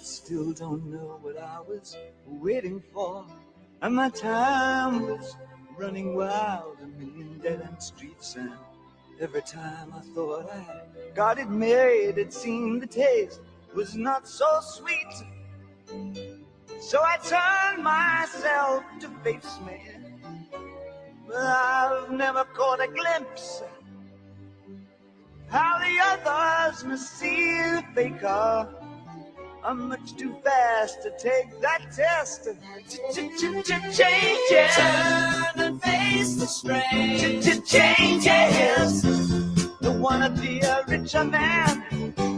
Still don't know what I was waiting for, and my time was running wild, a million dead-end streets, and every time I thought I got it made, it seemed the taste was not so sweet. So I turned myself to face me, but I've never caught a glimpse how the others must see the faker. I'm much too fast to take that test. Changes. Turn and face the strain. Changes. Don't wanna be a richer man.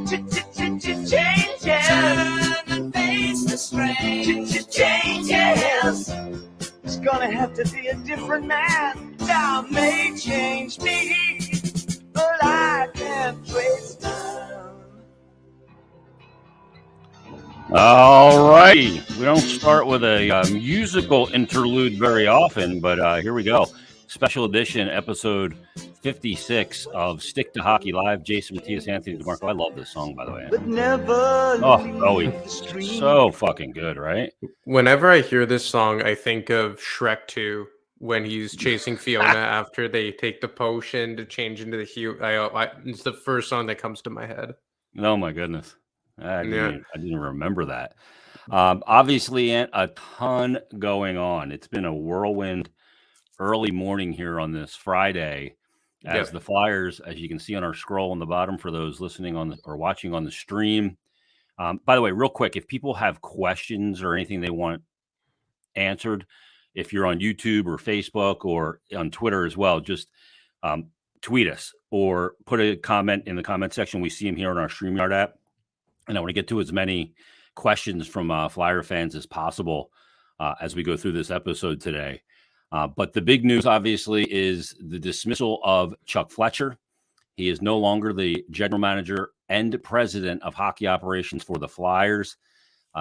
Changes. Turn and face the strain. Changes. It's gonna have to be a different man. Time may change me, but I can't trace time. All righty. We don't start with a musical interlude very often, but here we go. Special edition, episode 56 of Stick to Hockey Live. Jason, Matthias, Anthony, DeMarco. I love this song, by the way. But never so fucking good, right? Whenever I hear this song, I think of Shrek 2 when he's chasing Fiona after they take the potion to change into the hue. It's the first song that comes to my head. Oh, my goodness. I didn't remember that. Obviously, a ton going on. It's been a whirlwind early morning here on this Friday as the Flyers, as you can see on our scroll on the bottom for those listening on or watching on the stream. By the way, real quick, if people have questions or anything they want answered, if you're on YouTube or Facebook or on Twitter as well, just tweet us or put a comment in the comment section. We see them here on our StreamYard app. And I want to get to as many questions from Flyer fans as possible as we go through this episode today. But the big news, obviously, is the dismissal of Chuck Fletcher. He is no longer the general manager and president of hockey operations for the Flyers.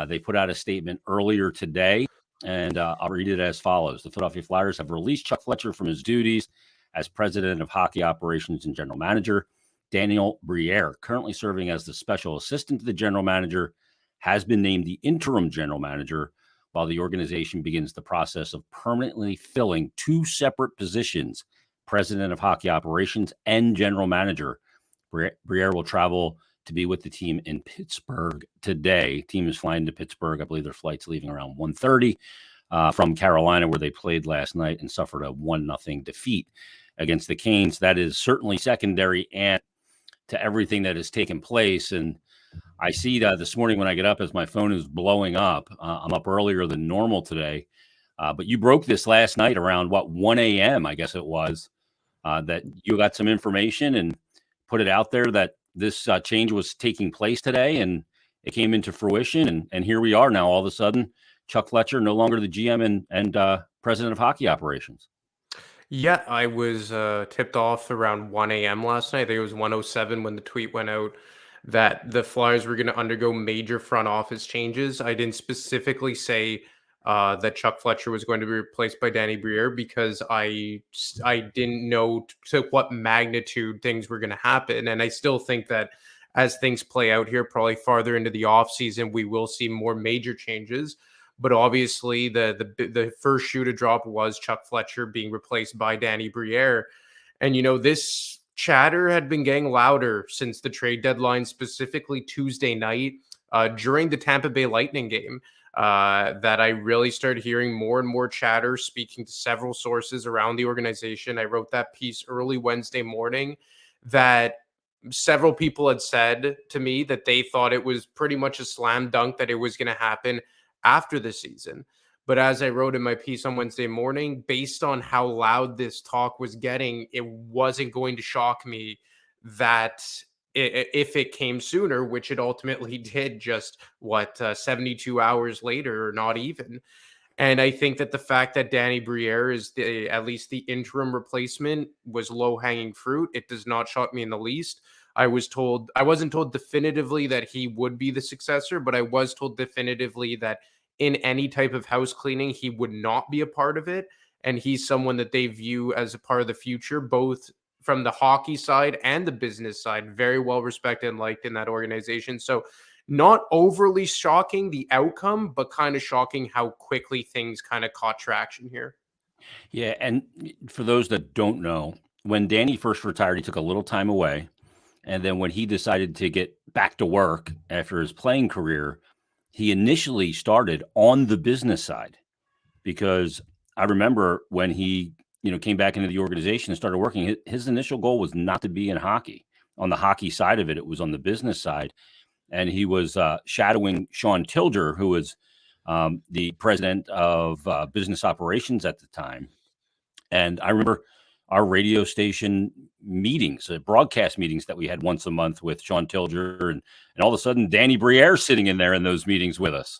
They put out a statement earlier today, and I'll read it as follows. The Philadelphia Flyers have released Chuck Fletcher from his duties as president of hockey operations and general manager. Daniel Briere, currently serving as the special assistant to the general manager, has been named the interim general manager while the organization begins the process of permanently filling two separate positions, president of hockey operations and general manager. Briere will travel to be with the team in Pittsburgh today. Team is flying to Pittsburgh. I believe their flight's leaving around 1:30 from Carolina, where they played last night and suffered a 1-0 defeat against the Canes. That is certainly secondary and to everything that has taken place. And I see that this morning when I get up as my phone is blowing up. I'm up earlier than normal today. But you broke this last night around, 1 a.m., I guess it was, that you got some information and put it out there that this change was taking place today, and it came into fruition. And here we are now, all of a sudden, Chuck Fletcher, no longer the GM and president of hockey operations. Yeah, I was tipped off around 1 a.m. last night. I think it was 1:07 when the tweet went out that the Flyers were going to undergo major front office changes. I didn't specifically say that Chuck Fletcher was going to be replaced by Danny Briere because I didn't know to what magnitude things were going to happen. And I still think that as things play out here, probably farther into the offseason, we will see more major changes. But obviously, the first shoe to drop was Chuck Fletcher being replaced by Danny Briere. And, this chatter had been getting louder since the trade deadline, specifically Tuesday night during the Tampa Bay Lightning game, that I really started hearing more and more chatter, speaking to several sources around the organization. I wrote that piece early Wednesday morning that several people had said to me that they thought it was pretty much a slam dunk that it was going to happen after the season. But as I wrote in my piece on Wednesday morning, based on how loud this talk was getting, it wasn't going to shock me that if it came sooner, which it ultimately did, just 72 hours later, or not even. And I think that the fact that Danny Briere is at least the interim replacement was low hanging fruit. It does not shock me in the least. I wasn't told definitively that he would be the successor, but I was told definitively that in any type of house cleaning, he would not be a part of it. And he's someone that they view as a part of the future, both from the hockey side and the business side. Very well respected and liked in that organization. So not overly shocking the outcome, but kind of shocking how quickly things kind of caught traction here. Yeah, and for those that don't know, when Danny first retired, he took a little time away. And then when he decided to get back to work after his playing career, he initially started on the business side, because I remember when he, came back into the organization and started working, his initial goal was not to be in hockey. On the hockey side of it, it was on the business side. And he was shadowing Sean Tilger, who was the president of business operations at the time. And I remember our radio station meetings, broadcast meetings that we had once a month with Sean Tilger, and all of a sudden Danny Briere sitting in there in those meetings with us.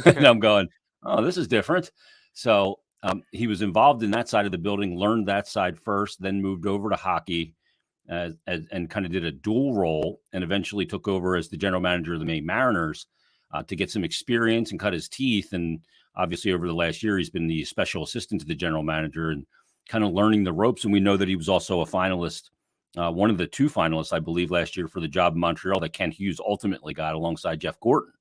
And I'm going, oh, this is different. So he was involved in that side of the building, learned that side first, then moved over to hockey and kind of did a dual role, and eventually took over as the general manager of the Maine Mariners to get some experience and cut his teeth. And obviously over the last year, he's been the special assistant to the general manager and kind of learning the ropes. And we know that he was also a finalist, one of the two finalists, I believe, last year for the job in Montreal that Kent Hughes ultimately got alongside Jeff Gorton.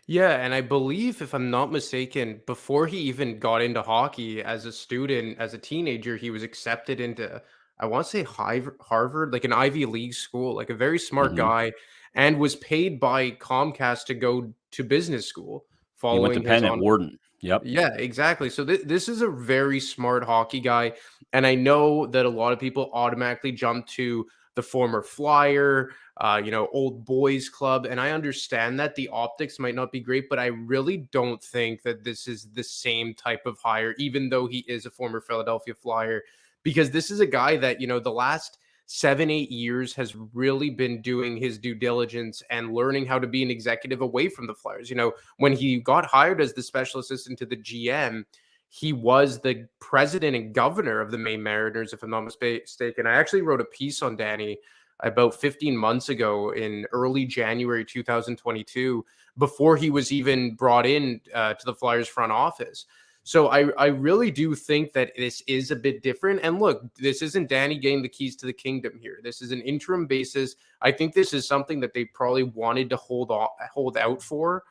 Yeah, and I believe, if I'm not mistaken, before he even got into hockey as a student, as a teenager, he was accepted into, I want to say Harvard, like an Ivy League school, like a very smart guy, and was paid by Comcast to go to business school He went to following Penn his at Wharton. Yep. Yeah, exactly. So this is a very smart hockey guy, and I know that a lot of people automatically jump to the former Flyer, old boys club, and I understand that the optics might not be great, but I really don't think that this is the same type of hire, even though he is a former Philadelphia Flyer, because this is a guy that, the last 7-8 years has really been doing his due diligence and learning how to be an executive away from the Flyers. When he got hired as the special assistant to the GM, he was the president and governor of the Maine Mariners, if I'm not mistaken. I actually wrote a piece on Danny about 15 months ago in early January 2022, before he was even brought in to the Flyers front office. So I really do think that this is a bit different. And look, this isn't Danny getting the keys to the kingdom here. This is an interim basis. I think this is something that they probably wanted to hold out for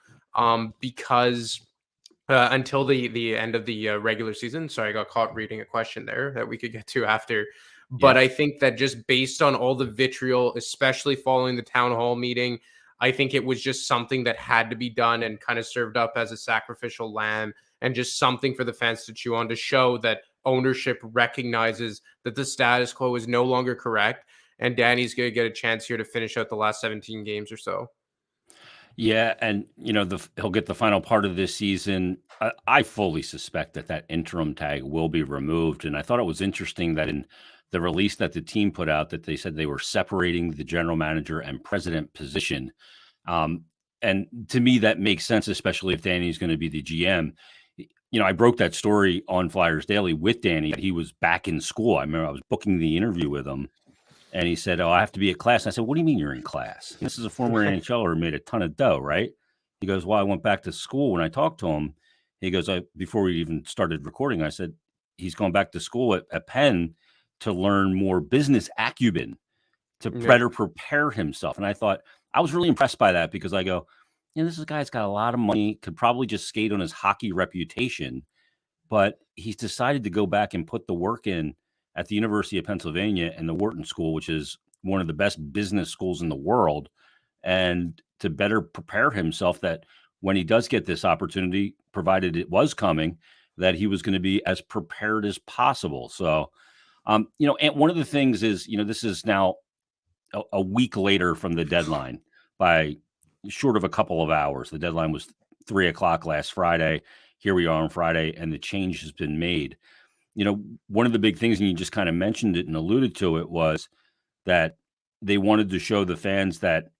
because until the end of the regular season. Sorry, I got caught reading a question there that we could get to after. But I think that just based on all the vitriol, especially following the town hall meeting, I think it was just something that had to be done and kind of served up as a sacrificial lamb, and just something for the fans to chew on, to show that ownership recognizes that the status quo is no longer correct. And Danny's going to get a chance here to finish out the last 17 games or so. Yeah, and he'll get the final part of this season. I fully suspect that interim tag will be removed. And I thought it was interesting that in the release that the team put out, that they said they were separating the general manager and president position. And to me, that makes sense, especially if Danny's going to be the GM. I broke that story on Flyers Daily with Danny. He was back in school. I remember I was booking the interview with him, and he said, "Oh, I have to be at class." And I said, "What do you mean you're in class? This is a former NHLer who made a ton of dough, right?" He goes, "Well, I went back to school." When I talked to him, he goes, before we even started recording, I said, he's going back to school at Penn to learn more business acumen, to better prepare himself. And I thought, I was really impressed by that, because I go, this is a guy's got a lot of money, could probably just skate on his hockey reputation, but he's decided to go back and put the work in at the University of Pennsylvania and the Wharton School, which is one of the best business schools in the world, and to better prepare himself that when he does get this opportunity, provided it was coming, that he was going to be as prepared as possible. So, and one of the things is, this is now a week later from the deadline, by short of a couple of hours. The deadline was 3:00 last Friday. here we are on Friday, and the change has been made. One of the big things, and you just kind of mentioned it and alluded to it, was that they wanted to show the fans that,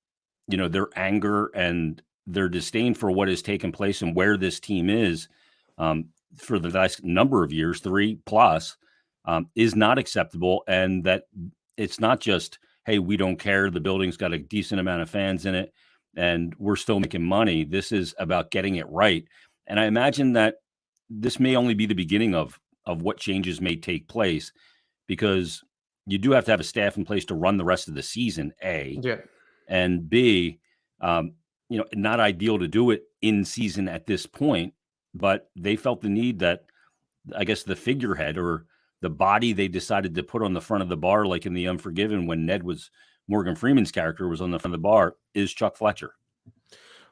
their anger and their disdain for what has taken place and where this team is for the last number of years, 3+, is not acceptable. And that it's not just, hey, we don't care. The building's got a decent amount of fans in it and we're still making money. This is about getting it right. And I imagine that this may only be the beginning of what changes may take place, because you do have to have a staff in place to run the rest of the season, A. Yeah. And B, not ideal to do it in season at this point, but they felt the need that, I guess, the figurehead or the body they decided to put on the front of the bar, like in The Unforgiven, when Morgan Freeman's character was on the front of the bar, is Chuck Fletcher.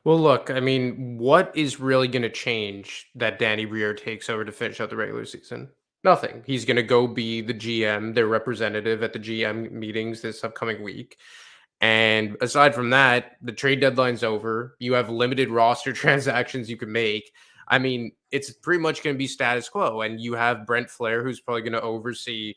Well, look, I mean, what is really going to change that Danny Briere takes over to finish out the regular season? Nothing. He's going to go be the GM, their representative at the GM meetings this upcoming week. And aside from that, the trade deadline's over. You have limited roster transactions you can make. I mean, it's pretty much going to be status quo. And you have Brent Flair, who's probably going to oversee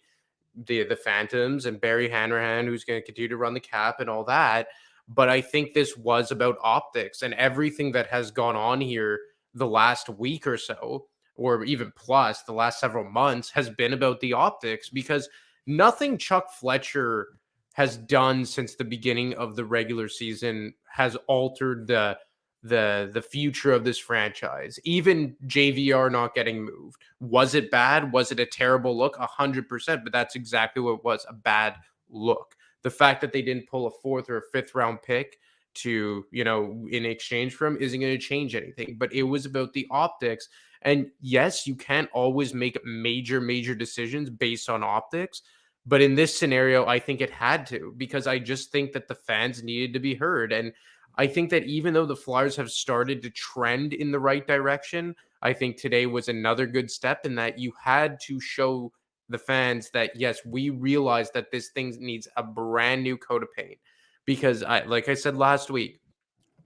the Phantoms, and Barry Hanrahan, who's going to continue to run the cap and all that. But I think this was about optics, and everything that has gone on here the last week or so, or even plus the last several months, has been about the optics, because nothing Chuck Fletcher has done since the beginning of the regular season has altered the future of this franchise. Even JVR not getting moved. Was it bad? Was it a terrible look? 100%, but that's exactly what it was, a bad look. The fact that they didn't pull a 4th or a 5th round pick to, in exchange for him isn't going to change anything. But it was about the optics. And yes, you can't always make major decisions based on optics. But in this scenario, I think it had to, because I just think that the fans needed to be heard. And I think that even though the Flyers have started to trend in the right direction, I think today was another good step in that you had to show the fans that, yes, we realize that this thing needs a brand new coat of paint. Because like I said last week,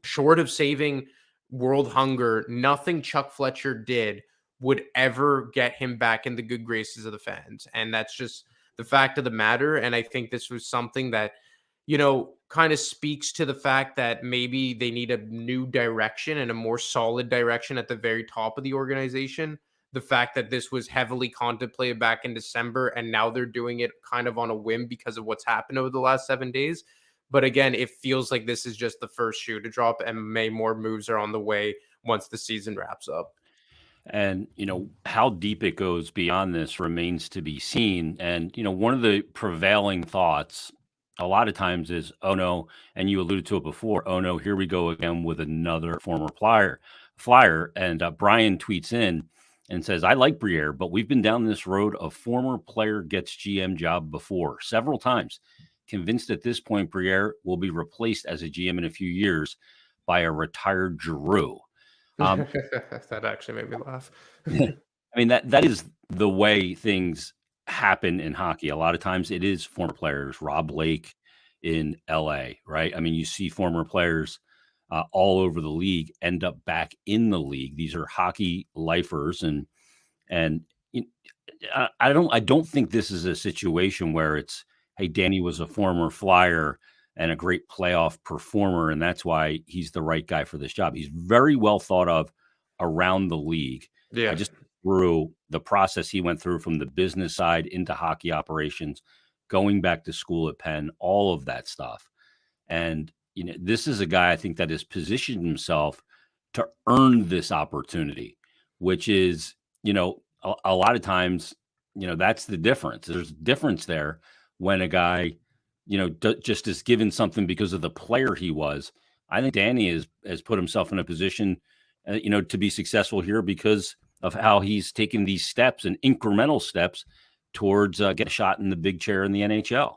short of saving world hunger, nothing Chuck Fletcher did would ever get him back in the good graces of the fans. And that's just the fact of the matter. And I think this was something that, kind of speaks to the fact that maybe they need a new direction and a more solid direction at the very top of the organization. The fact that this was heavily contemplated back in December, and now they're doing it kind of on a whim because of what's happened over the last 7 days. But again, it feels like this is just the first shoe to drop, and may more moves are on the way once the season wraps up. And, how deep it goes beyond this remains to be seen. And, one of the prevailing thoughts a lot of times is, oh no, and you alluded to it before, oh no, here we go again with another former flyer. And Brian tweets in and says, I like Briere, but we've been down this road of former player gets GM job before several times. Convinced at this point Briere will be replaced as a GM in a few years by a retired Giroux. That actually made me laugh. I mean, that is the way things happen in hockey. A lot of times it is former players. Rob Blake in LA, right? I mean, you see former players all over the league end up back in the league. These are hockey lifers, and I don't think this is a situation where it's, hey, Danny was a former Flyer and a great playoff performer, and that's why he's the right guy for this job. He's very well thought of around the league. Yeah. I just through the process he went through from the business side into hockey operations, going back to school at Penn, all of that stuff. And, this is a guy I think that has positioned himself to earn this opportunity, which is, a lot of times, that's the difference. There's a difference there when a guy, just is given something because of the player he was. I think Danny has put himself in a position, to be successful here because of how he's taken these steps and incremental steps towards get a shot in the big chair in the NHL.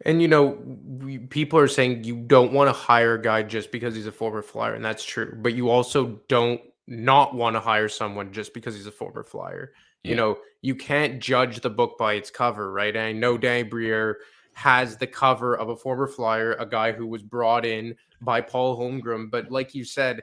And, people are saying you don't want to hire a guy just because he's a former Flyer, and that's true. But you also don't not want to hire someone just because he's a former Flyer. Yeah. You can't judge the book by its cover, right? And I know Danny Briere has the cover of a former Flyer, a guy who was brought in by Paul Holmgren. But like you said,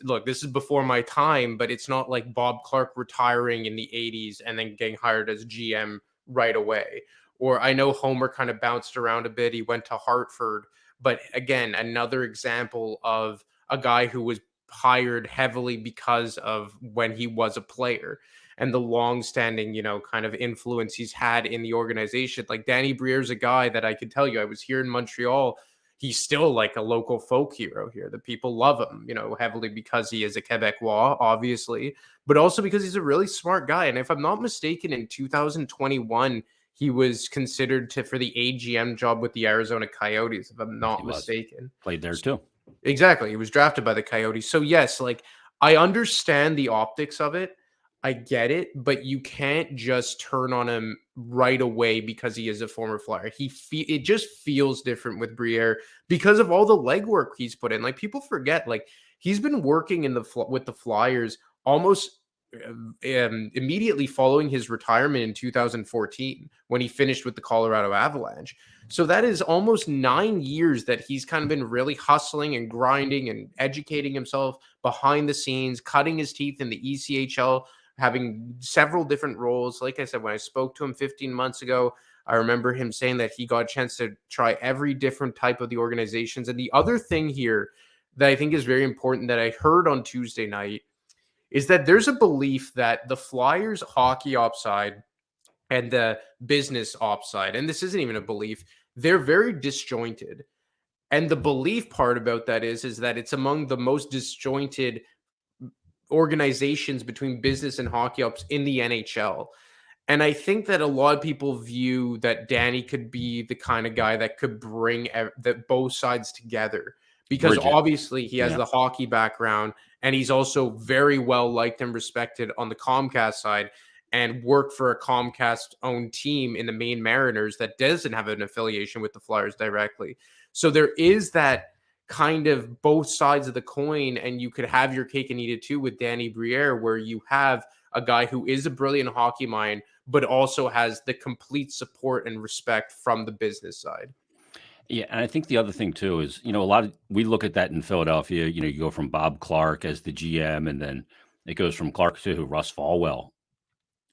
look, this is before my time, but it's not like Bob Clark retiring in the 80s and then getting hired as GM right away. Or I know Homer kind of bounced around a bit. He went to Hartford, but again, another example of a guy who was hired heavily because of when he was a player and the long-standing, kind of influence he's had in the organization. Like Danny Briere's a guy that I could tell you, I was here in Montreal. He's still like a local folk hero here. The people love him, heavily because he is a Quebecois, obviously, but also because he's a really smart guy. And if I'm not mistaken, in 2021, he was considered for the AGM job with the Arizona Coyotes, if I'm not mistaken. Played there too. Exactly. He was drafted by the Coyotes. So yes, like I understand the optics of it. I get it, but you can't just turn on him right away because he is a former Flyer. It just feels different with Briere because of all the legwork he's put in. Like people forget, like he's been working with the Flyers almost immediately following his retirement in 2014 when he finished with the Colorado Avalanche. So that is almost 9 years that he's kind of been really hustling and grinding and educating himself behind the scenes, cutting his teeth in the ECHL, having several different roles. Like I said, when I spoke to him 15 months ago, I remember him saying that he got a chance to try every different type of the organizations. And the other thing here that I think is very important that I heard on Tuesday night is that there's a belief that the Flyers hockey ops side and the business ops side, and this isn't even a belief, they're very disjointed. And the belief part about that is that it's among the most disjointed organizations between business and hockey ops in the NHL. And I think that a lot of people view that Danny could be the kind of guy that could bring both sides together because obviously he has the hockey background and he's also very well liked and respected on the Comcast side and worked for a Comcast owned team in the Maine Mariners that doesn't have an affiliation with the Flyers directly. So there is that kind of both sides of the coin, and you could have your cake and eat it too with Danny Briere, where you have a guy who is a brilliant hockey mind, but also has the complete support and respect from the business side. Yeah, and I think the other thing too is, we look at that in Philadelphia, you go from Bob Clark as the GM, and then it goes from Clark to Russ Falwell.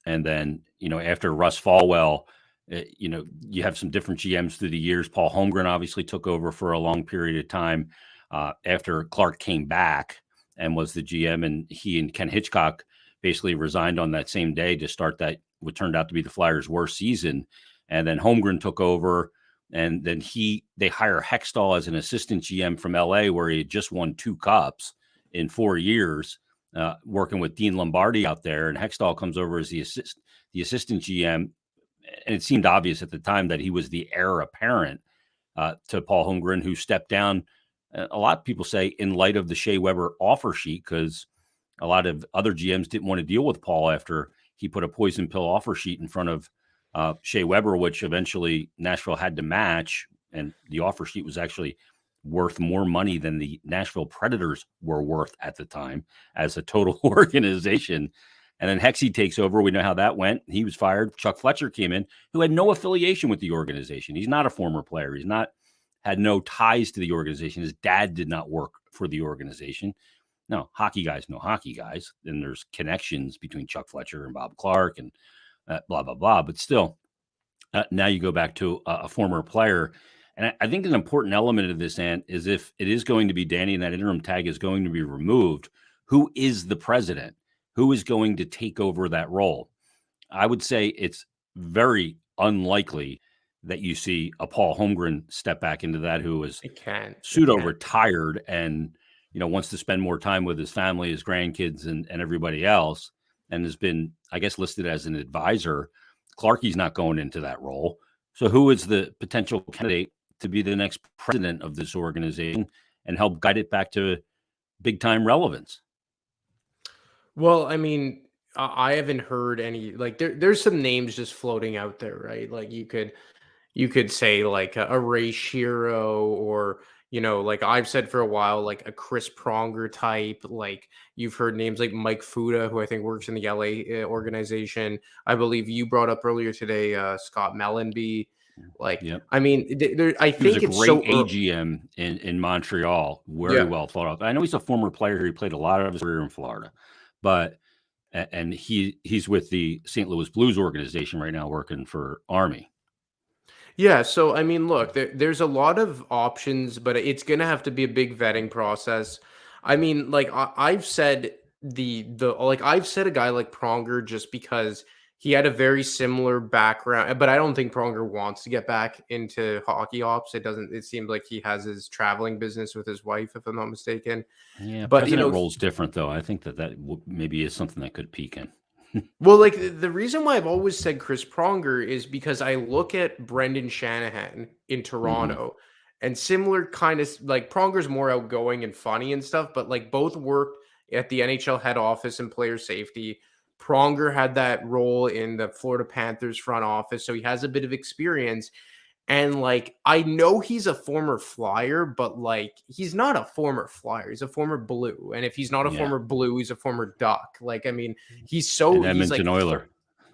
And then, after Russ Falwell, you have some different GMs through the years. Paul Holmgren obviously took over for a long period of time after Clark came back and was the GM, and he and Ken Hitchcock basically resigned on that same day to start that what turned out to be the Flyers' worst season. And then Holmgren took over, and then they hire Hextall as an assistant GM from LA, where he had just won 2 cups in 4 years, working with Dean Lombardi out there. And Hextall comes over as the assistant GM. And it seemed obvious at the time that he was the heir apparent to Paul Holmgren, who stepped down. A lot of people say in light of the Shea Weber offer sheet, because a lot of other GMs didn't want to deal with Paul after he put a poison pill offer sheet in front of Shea Weber, which eventually Nashville had to match. And the offer sheet was actually worth more money than the Nashville Predators were worth at the time as a total organization. And then Hexie takes over. We know how that went. He was fired. Chuck Fletcher came in, who had no affiliation with the organization. He's not a former player. Had no ties to the organization. His dad did not work for the organization. No, hockey guys know hockey guys. Then there's connections between Chuck Fletcher and Bob Clark and blah, blah, blah. But still, now you go back to a former player. And I think an important element of this, Ant, is if it is going to be Danny and that interim tag is going to be removed, who is the president? Who is going to take over that role? I would say it's very unlikely that you see a Paul Holmgren step back into that, who is pseudo-retired and wants to spend more time with his family, his grandkids, and everybody else, and has been, I guess, listed as an advisor. Clarkie's not going into that role. So who is the potential candidate to be the next president of this organization and help guide it back to big-time relevance? Well, I mean, I haven't heard any, like there's some names just floating out there, right? Like you could say like a Ray Shiro, or like I've said for a while, like a Chris Pronger type. Like you've heard names like Mike Fuda, who I think works in the LA organization. I believe you brought up earlier today, Scott Mellenby. Like, Yep. I mean, I He was think a it's great so AGM in Montreal. Very well thought of. I know he's a former player. He played a lot of his career in Florida, but and he's with the St. Louis Blues organization right now, working for Army. Yeah, so I mean, look, there's a lot of options, but it's gonna have to be a big vetting process. I mean, like I've said I've said a guy like Pronger just because he had a very similar background, but I don't think Pronger wants to get back into hockey ops. It seems like he has his traveling business with his wife, if I'm not mistaken. Yeah, But president role's different though. I think that maybe is something that could peak in. Well, like the reason why I've always said Chris Pronger is because I look at Brendan Shanahan in Toronto and similar kind of like Pronger's more outgoing and funny and stuff, but like both worked at the NHL head office and player safety. Pronger had that role in the Florida Panthers front office, so he has a bit of experience. And like, I know he's a former Flyer, but like, he's not a former Flyer. He's a former Blue. And if he's not a former Blue, he's a former Duck. Like, I mean, he's Edmonton like, Oiler.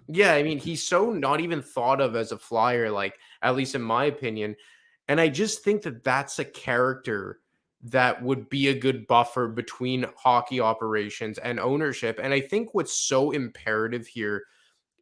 Yeah, I mean, he's so not even thought of as a Flyer, like, at least in my opinion. And I just think that that's a character that would be a good buffer between hockey operations and ownership. And I think what's so imperative here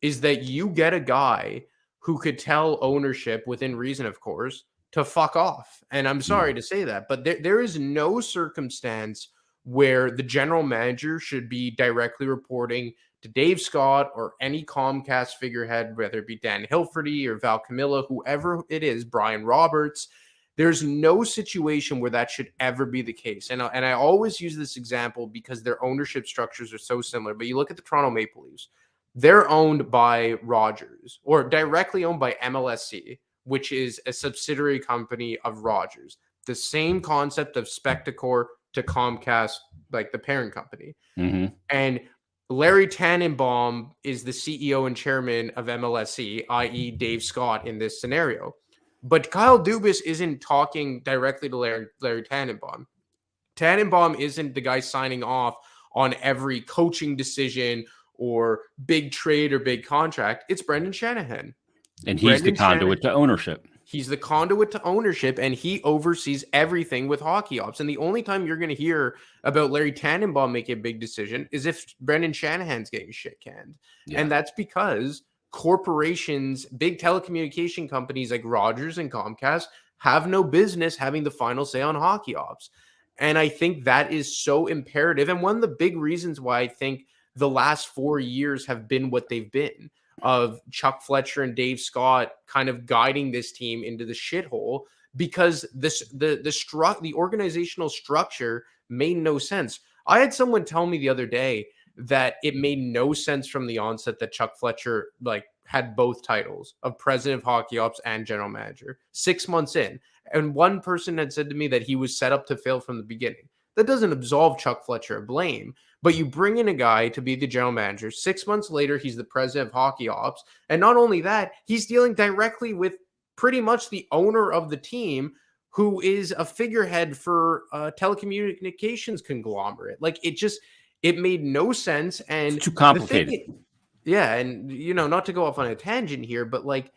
is that you get a guy who could tell ownership, within reason, of course, to fuck off. And I'm sorry to say that, but there is no circumstance where the general manager should be directly reporting to Dave Scott or any Comcast figurehead, whether it be Dan Hilferty or Val Camilla, whoever it is, Brian Roberts. There's no situation where that should ever be the case. And I always use this example because their ownership structures are so similar. But you look at the Toronto Maple Leafs. They're owned by Rogers or directly owned by MLSC, which is a subsidiary company of Rogers. The same concept of Spectacor to Comcast, like the parent company. And Larry Tannenbaum is the CEO and chairman of MLSC, i.e. Dave Scott in this scenario. But Kyle Dubas isn't talking directly to Larry Tannenbaum. Tannenbaum isn't the guy signing off on every coaching decision or big trade or big contract. It's Brendan Shanahan. And he's the conduit to ownership. He's the conduit to ownership, and he oversees everything with hockey ops. And the only time you're going to hear about Larry Tannenbaum making a big decision is if Brendan Shanahan's getting shit canned. Yeah. And that's because corporations, big telecommunication companies like Rogers and Comcast have no business having the final say on hockey ops. And I think that is so imperative. And one of the big reasons why I think the last 4 years have been what they've been, of Chuck Fletcher and Dave Scott kind of guiding this team into the shithole, because the organizational structure made no sense. I had someone tell me the other day that it made no sense from the onset that Chuck Fletcher like had both titles of president of hockey ops and general manager 6 months in. And one person had said to me that he was set up to fail from the beginning. That doesn't absolve Chuck Fletcher of blame, but you bring in a guy to be the general manager. 6 months later, he's the president of hockey ops. And not only that, he's dealing directly with pretty much the owner of the team, who is a figurehead for a telecommunications conglomerate. Like, it made no sense. And it's too complicated. And, not to go off on a tangent here, but like,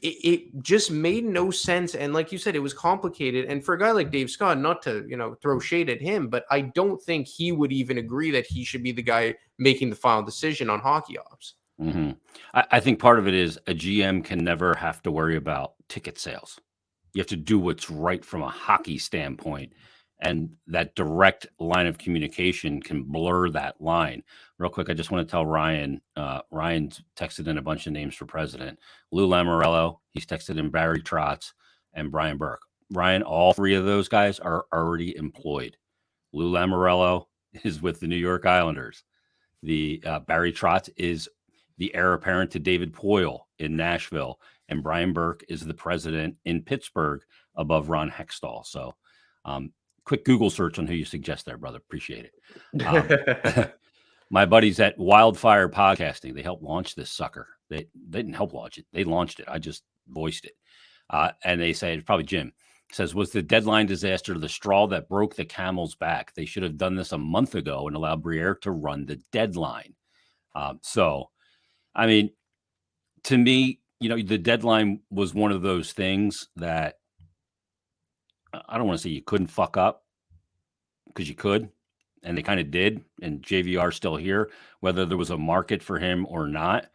it just made no sense. And like you said, it was complicated. And for a guy like Dave Scott, not to, throw shade at him, but I don't think he would even agree that he should be the guy making the final decision on hockey ops. I think part of it is a GM can never have to worry about ticket sales. You have to do what's right from a hockey standpoint. And that direct line of communication can blur that line. Real quick, I just want to tell Ryan, Ryan's texted in a bunch of names for president. Lou Lamoriello, he's texted in Barry Trotz and Brian Burke. Ryan, all three of those guys are already employed. Lou Lamoriello is with the New York Islanders. The Barry Trotz is the heir apparent to David Poile in Nashville. And Brian Burke is the president in Pittsburgh above Ron Hextall. So, quick Google search on who you suggest there, brother. Appreciate it. My buddies at Wildfire Podcasting, they helped launch this sucker. They didn't help launch it. They launched it. I just voiced it. And they say, it's probably Jim, says, was the deadline disaster the straw that broke the camel's back? They should have done this a month ago and allowed Briere to run the deadline. So, I mean, to me, the deadline was one of those things that I don't want to say you couldn't fuck up, because you could, and they kind of did, and JVR's still here, whether there was a market for him or not.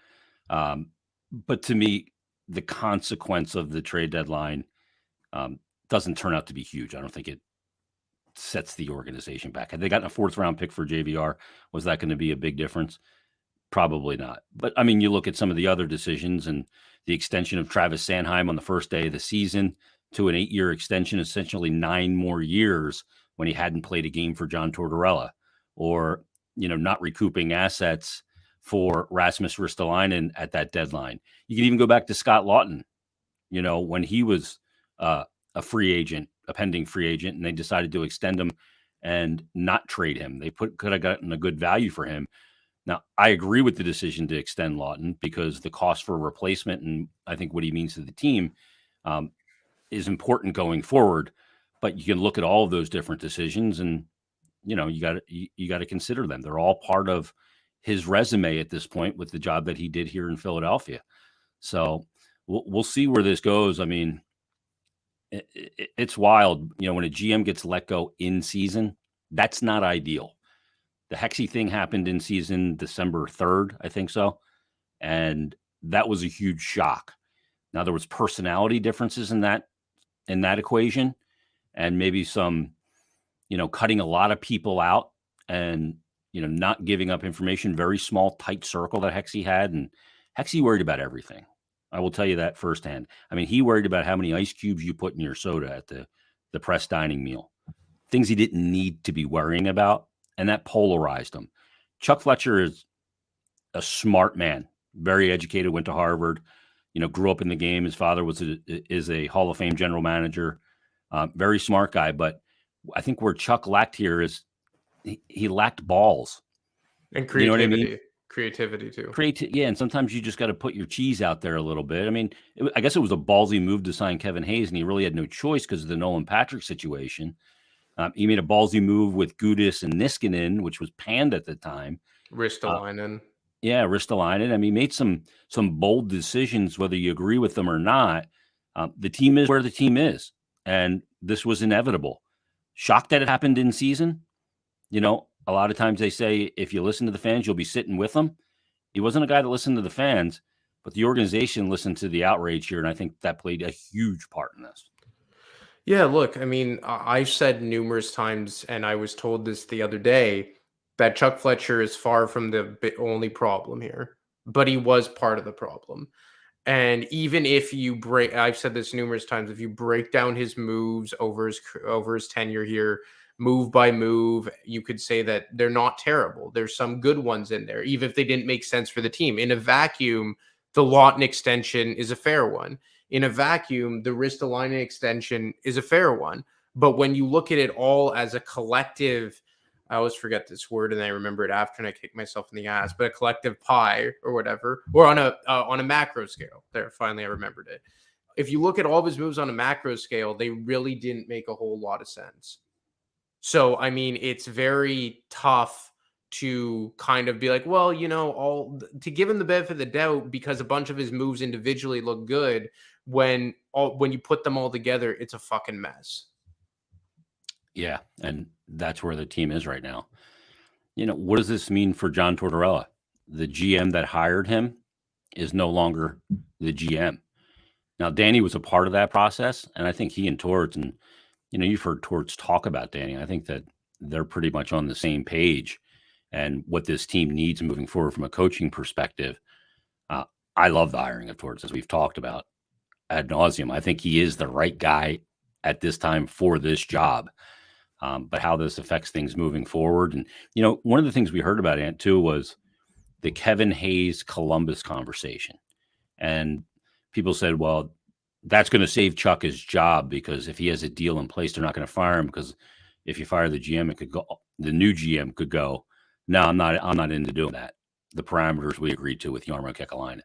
But to me, the consequence of the trade deadline doesn't turn out to be huge. I don't think it sets the organization back. Had they gotten a 4th-round pick for JVR, was that going to be a big difference? Probably not. But, I mean, you look at some of the other decisions and the extension of Travis Sanheim on the first day of the season to an 8-year extension, essentially 9 more years when he hadn't played a game for John Tortorella, or, not recouping assets for Rasmus Ristolainen at that deadline. You can even go back to Scott Lawton, when he was a free agent, a pending free agent, and they decided to extend him and not trade him. They could have gotten a good value for him. Now, I agree with the decision to extend Lawton because the cost for replacement and I think what he means to the team is important going forward. But you can look at all of those different decisions, and you got to consider them. They're all part of his resume at this point with the job that he did here in Philadelphia. So we'll see where this goes. I mean, it's wild. When a GM gets let go in season, that's not ideal. The Hexy thing happened in season December 3rd, I think so. And that was a huge shock. Now, there was personality differences in that equation, and maybe some, cutting a lot of people out and, not giving up information, very small, tight circle that Hexy had. And Hexy worried about everything. I will tell you that firsthand. I mean, he worried about how many ice cubes you put in your soda at the press dining meal. Things he didn't need to be worrying about. And that polarized him. Chuck Fletcher is a smart man, very educated, went to Harvard, grew up in the game. His father is a Hall of Fame general manager, very smart guy. But I think where Chuck lacked here is he lacked balls. And creativity. You know what I mean? Creativity too. Yeah, and sometimes you just got to put your cheese out there a little bit. I mean, I guess it was a ballsy move to sign Kevin Hayes, and he really had no choice because of the Nolan Patrick situation. He made a ballsy move with Gudis and Niskanen, which was panned at the time. Ristolainen. Ristolainen. I mean, he made some bold decisions, whether you agree with them or not. The team is where the team is, and this was inevitable. Shocked that it happened in season. A lot of times they say if you listen to the fans, you'll be sitting with them. He wasn't a guy that listened to the fans, but the organization listened to the outrage here, and I think that played a huge part in this. Yeah, look, I mean, I've said numerous times, and I was told this the other day, that Chuck Fletcher is far from the only problem here, but he was part of the problem. And even if you I've said this numerous times, if you break down his moves over his tenure here, move by move, you could say that they're not terrible. There's some good ones in there, even if they didn't make sense for the team. In a vacuum, the Lawton extension is a fair one. In a vacuum, the Ristolainen extension is a fair one. But when you look at it all as a collective, I always forget this word and I remember it after and I kick myself in the ass, but a collective pie or whatever, or on a macro scale. There, finally I remembered it. If you look at all of his moves on a macro scale, they really didn't make a whole lot of sense. So, I mean, it's very tough to kind of be like, well, to give him the benefit of the doubt because a bunch of his moves individually look good. When you put them all together, it's a fucking mess. Yeah, and that's where the team is right now. What does this mean for John Tortorella? The GM that hired him is no longer the GM. Now, Danny was a part of that process, and I think he and Torts, and you've heard Torts talk about Danny. I think that they're pretty much on the same page and what this team needs moving forward from a coaching perspective. I love the hiring of Torts, as we've talked about ad nauseum. I think he is the right guy at this time for this job. But how this affects things moving forward. And, one of the things we heard about, Ant, too, was the Kevin Hayes Columbus conversation. And people said, well, that's going to save Chuck his job because if he has a deal in place, they're not going to fire him because if you fire the GM, the new GM could go, no, I'm not into doing that. The parameters we agreed to with Jarmo Kekalainen.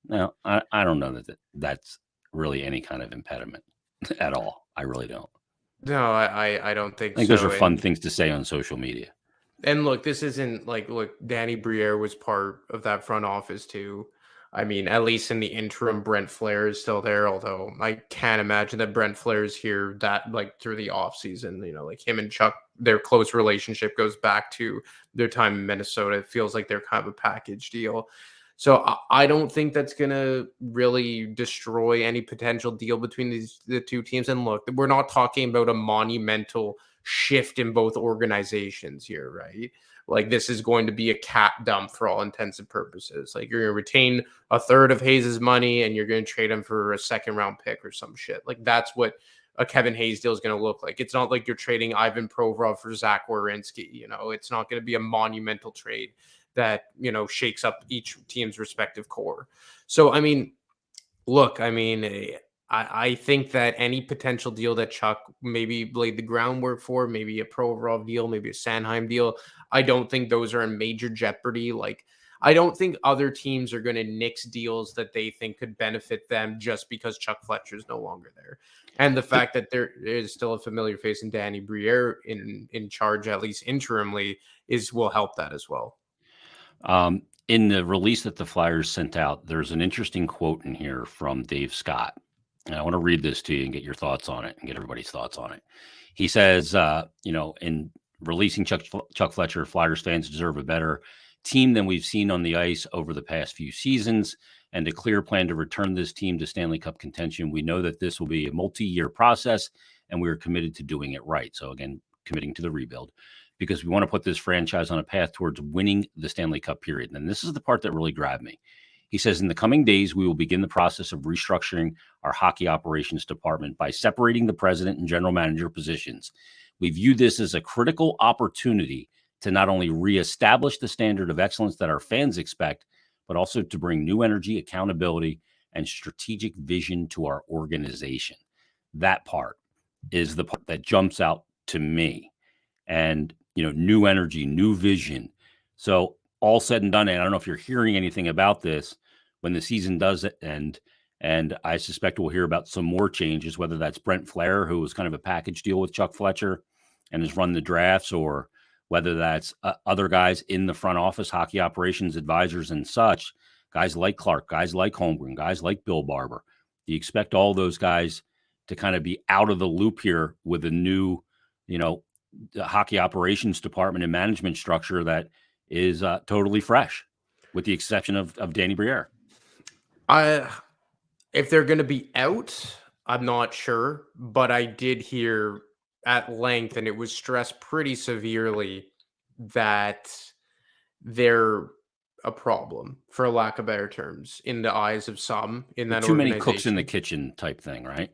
Now, I don't know that that's really any kind of impediment at all. I really don't. No, I don't think so. I think those are fun things to say on social media. And look, this isn't look, Danny Briere was part of that front office too. I mean, at least in the interim, Brent Flair is still there, although I can't imagine that Brent Flair is here that like through the offseason. Like him and Chuck, their close relationship goes back to their time in Minnesota. It feels like they're kind of a package deal. So I don't think that's going to really destroy any potential deal between the two teams. And look, we're not talking about a monumental shift in both organizations here, right? Like this is going to be a cap dump for all intents and purposes. Like you're going to retain a third of Hayes' money and you're going to trade him for a second round pick or some shit. Like that's what a Kevin Hayes deal is going to look like. It's not like you're trading Ivan Provorov for Zach Werenski. It's not going to be a monumental trade that, shakes up each team's respective core. So, I mean, look, I think that any potential deal that Chuck maybe laid the groundwork for, maybe a Provorov deal, maybe a Sanheim deal, I don't think those are in major jeopardy. Like, I don't think other teams are going to nix deals that they think could benefit them just because Chuck Fletcher is no longer there. And the fact that there is still a familiar face in Danny Briere in charge, at least interimly, will help that as well. In the release that the Flyers sent out, there's an interesting quote in here from Dave Scott. And I want to read this to you and get your thoughts on it and get everybody's thoughts on it. He says, in releasing Chuck Fletcher, Flyers fans deserve a better team than we've seen on the ice over the past few seasons and a clear plan to return this team to Stanley Cup contention. We know that this will be a multi-year process and we are committed to doing it right. So again, committing to the rebuild because we want to put this franchise on a path towards winning the Stanley Cup period. And this is the part that really grabbed me. He says, in the coming days, we will begin the process of restructuring our hockey operations department by separating the president and general manager positions. We view this as a critical opportunity to not only reestablish the standard of excellence that our fans expect, but also to bring new energy, accountability, and strategic vision to our organization. That part is the part that jumps out to me. And, new energy, new vision. So all said and done, and I don't know if you're hearing anything about this when the season does end, and I suspect we'll hear about some more changes, whether that's Brent Flair, who was kind of a package deal with Chuck Fletcher and has run the drafts, or whether that's other guys in the front office, hockey operations advisors and such, guys like Clark, guys like Holmgren, guys like Bill Barber. Do you expect all those guys to kind of be out of the loop here with a new, hockey operations department and management structure that is totally fresh, with the exception of Danny Briere? If they're going to be out, I'm not sure, but I did hear at length, and it was stressed pretty severely, that they're a problem, for lack of better terms, in the eyes of some in that too organization. Many cooks in the kitchen type thing, right?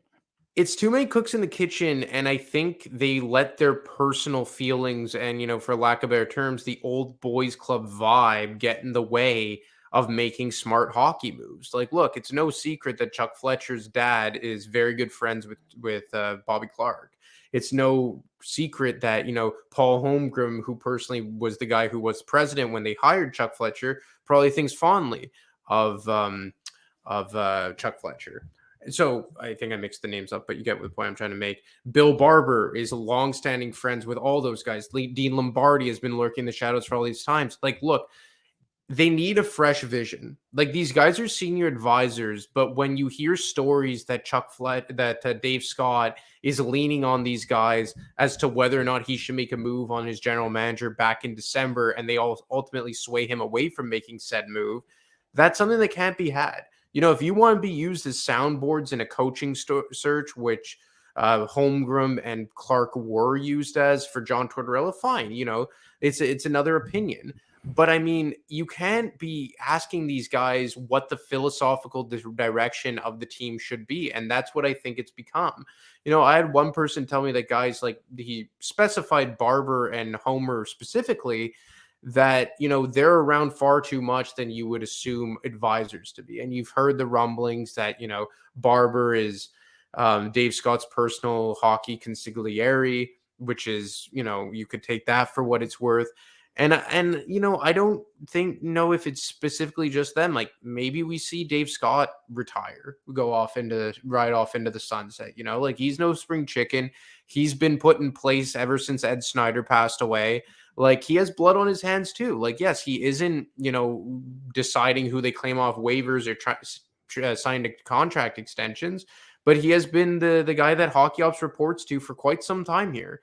It's too many cooks in the kitchen, and I think they let their personal feelings and, for lack of better terms, the old boys club vibe get in the way of making smart hockey moves. Like, look, it's no secret that Chuck Fletcher's dad is very good friends with Bobby Clark. It's no secret that, Paul Holmgren, who personally was the guy who was president when they hired Chuck Fletcher, probably thinks fondly of Chuck Fletcher. So I think I mixed the names up, but you get the point I'm trying to make. Bill Barber is longstanding friends with all those guys. Dean Lombardi has been lurking in the shadows for all these times. Like, look, they need a fresh vision. Like, these guys are senior advisors, but when you hear stories that Dave Scott is leaning on these guys as to whether or not he should make a move on his general manager back in December, and they all ultimately sway him away from making said move, that's something that can't be had. If you want to be used as soundboards in a coaching search, which Holmgren and Clark were used as for John Tortorella, fine. It's another opinion. But I mean, you can't be asking these guys what the philosophical direction of the team should be. And that's what I think it's become. I had one person tell me that guys he specified Barber and Homer specifically, that, they're around far too much than you would assume advisors to be. And you've heard the rumblings that, Barber is Dave Scott's personal hockey consigliere, which is, you could take that for what it's worth. And I don't know if it's specifically just them. Like, maybe we see Dave Scott retire, ride off into the sunset. Like, he's no spring chicken. He's been put in place ever since Ed Snyder passed away. Like, he has blood on his hands too. Like, yes, he isn't, deciding who they claim off waivers or signed contract extensions, but he has been the guy that Hockey Ops reports to for quite some time here.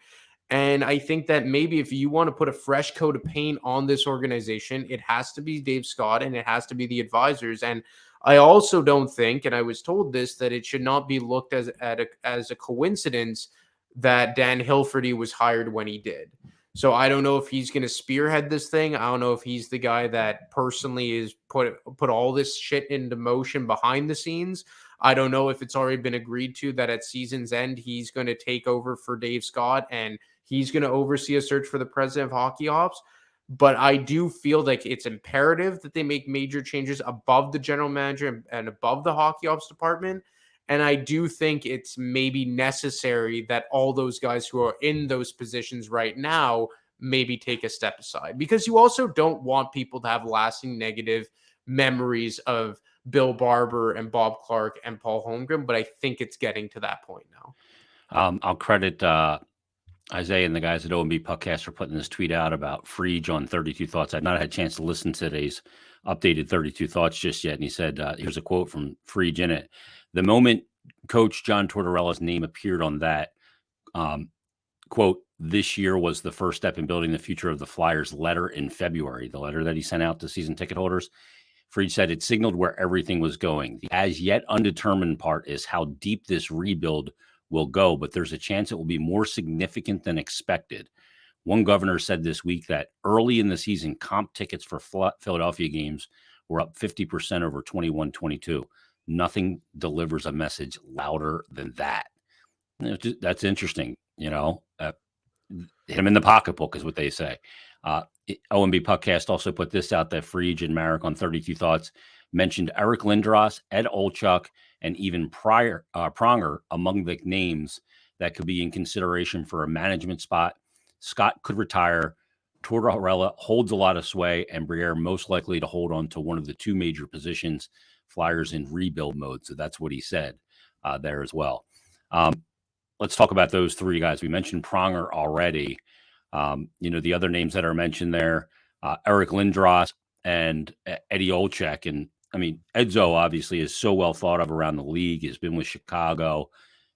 And I think that maybe if you want to put a fresh coat of paint on this organization, it has to be Dave Scott and it has to be the advisors. And I also don't think, and I was told this, that it should not be looked as a coincidence that Dan Hilferty was hired when he did. So I don't know if he's going to spearhead this thing. I don't know if he's the guy that personally is put all this shit into motion behind the scenes. I don't know if it's already been agreed to that at season's end, he's going to take over for Dave Scott and he's going to oversee a search for the president of Hockey Ops. But I do feel like it's imperative that they make major changes above the general manager and above the Hockey Ops department. And I do think it's maybe necessary that all those guys who are in those positions right now maybe take a step aside, because you also don't want people to have lasting negative memories of Bill Barber and Bob Clark and Paul Holmgren. But I think it's getting to that point now. I'll credit Isaiah and the guys at OMB Puckcast for putting this tweet out about Frege on 32 Thoughts. I've not had a chance to listen to today's updated 32 Thoughts just yet. And he said, here's a quote from Frege in it. The moment Coach John Tortorella's name appeared on that, quote, this year was the first step in building the future of the Flyers letter in February, the letter that he sent out to season ticket holders. Frege said it signaled where everything was going. The as yet undetermined part is how deep this rebuild will go, but there's a chance it will be more significant than expected. One governor said this week that early in the season, comp tickets for Philadelphia games were up 50% over 21-22. Nothing delivers a message louder than that. That's interesting. Hit him in the pocketbook is what they say. OMB Puckcast also put this out that Frege and Marek on 32 Thoughts mentioned Eric Lindros, Ed Olchuk, and even Pronger among the names that could be in consideration for a management spot. Scott could retire. Tortorella holds a lot of sway, and Briere most likely to hold on to one of the two major positions. Flyers in rebuild mode. So that's what he said there as well. Let's talk about those three guys. We mentioned Pronger already. The other names that are mentioned there, Eric Lindros and Eddie Olchek. And I mean, Edzo obviously is so well thought of around the league, has been with Chicago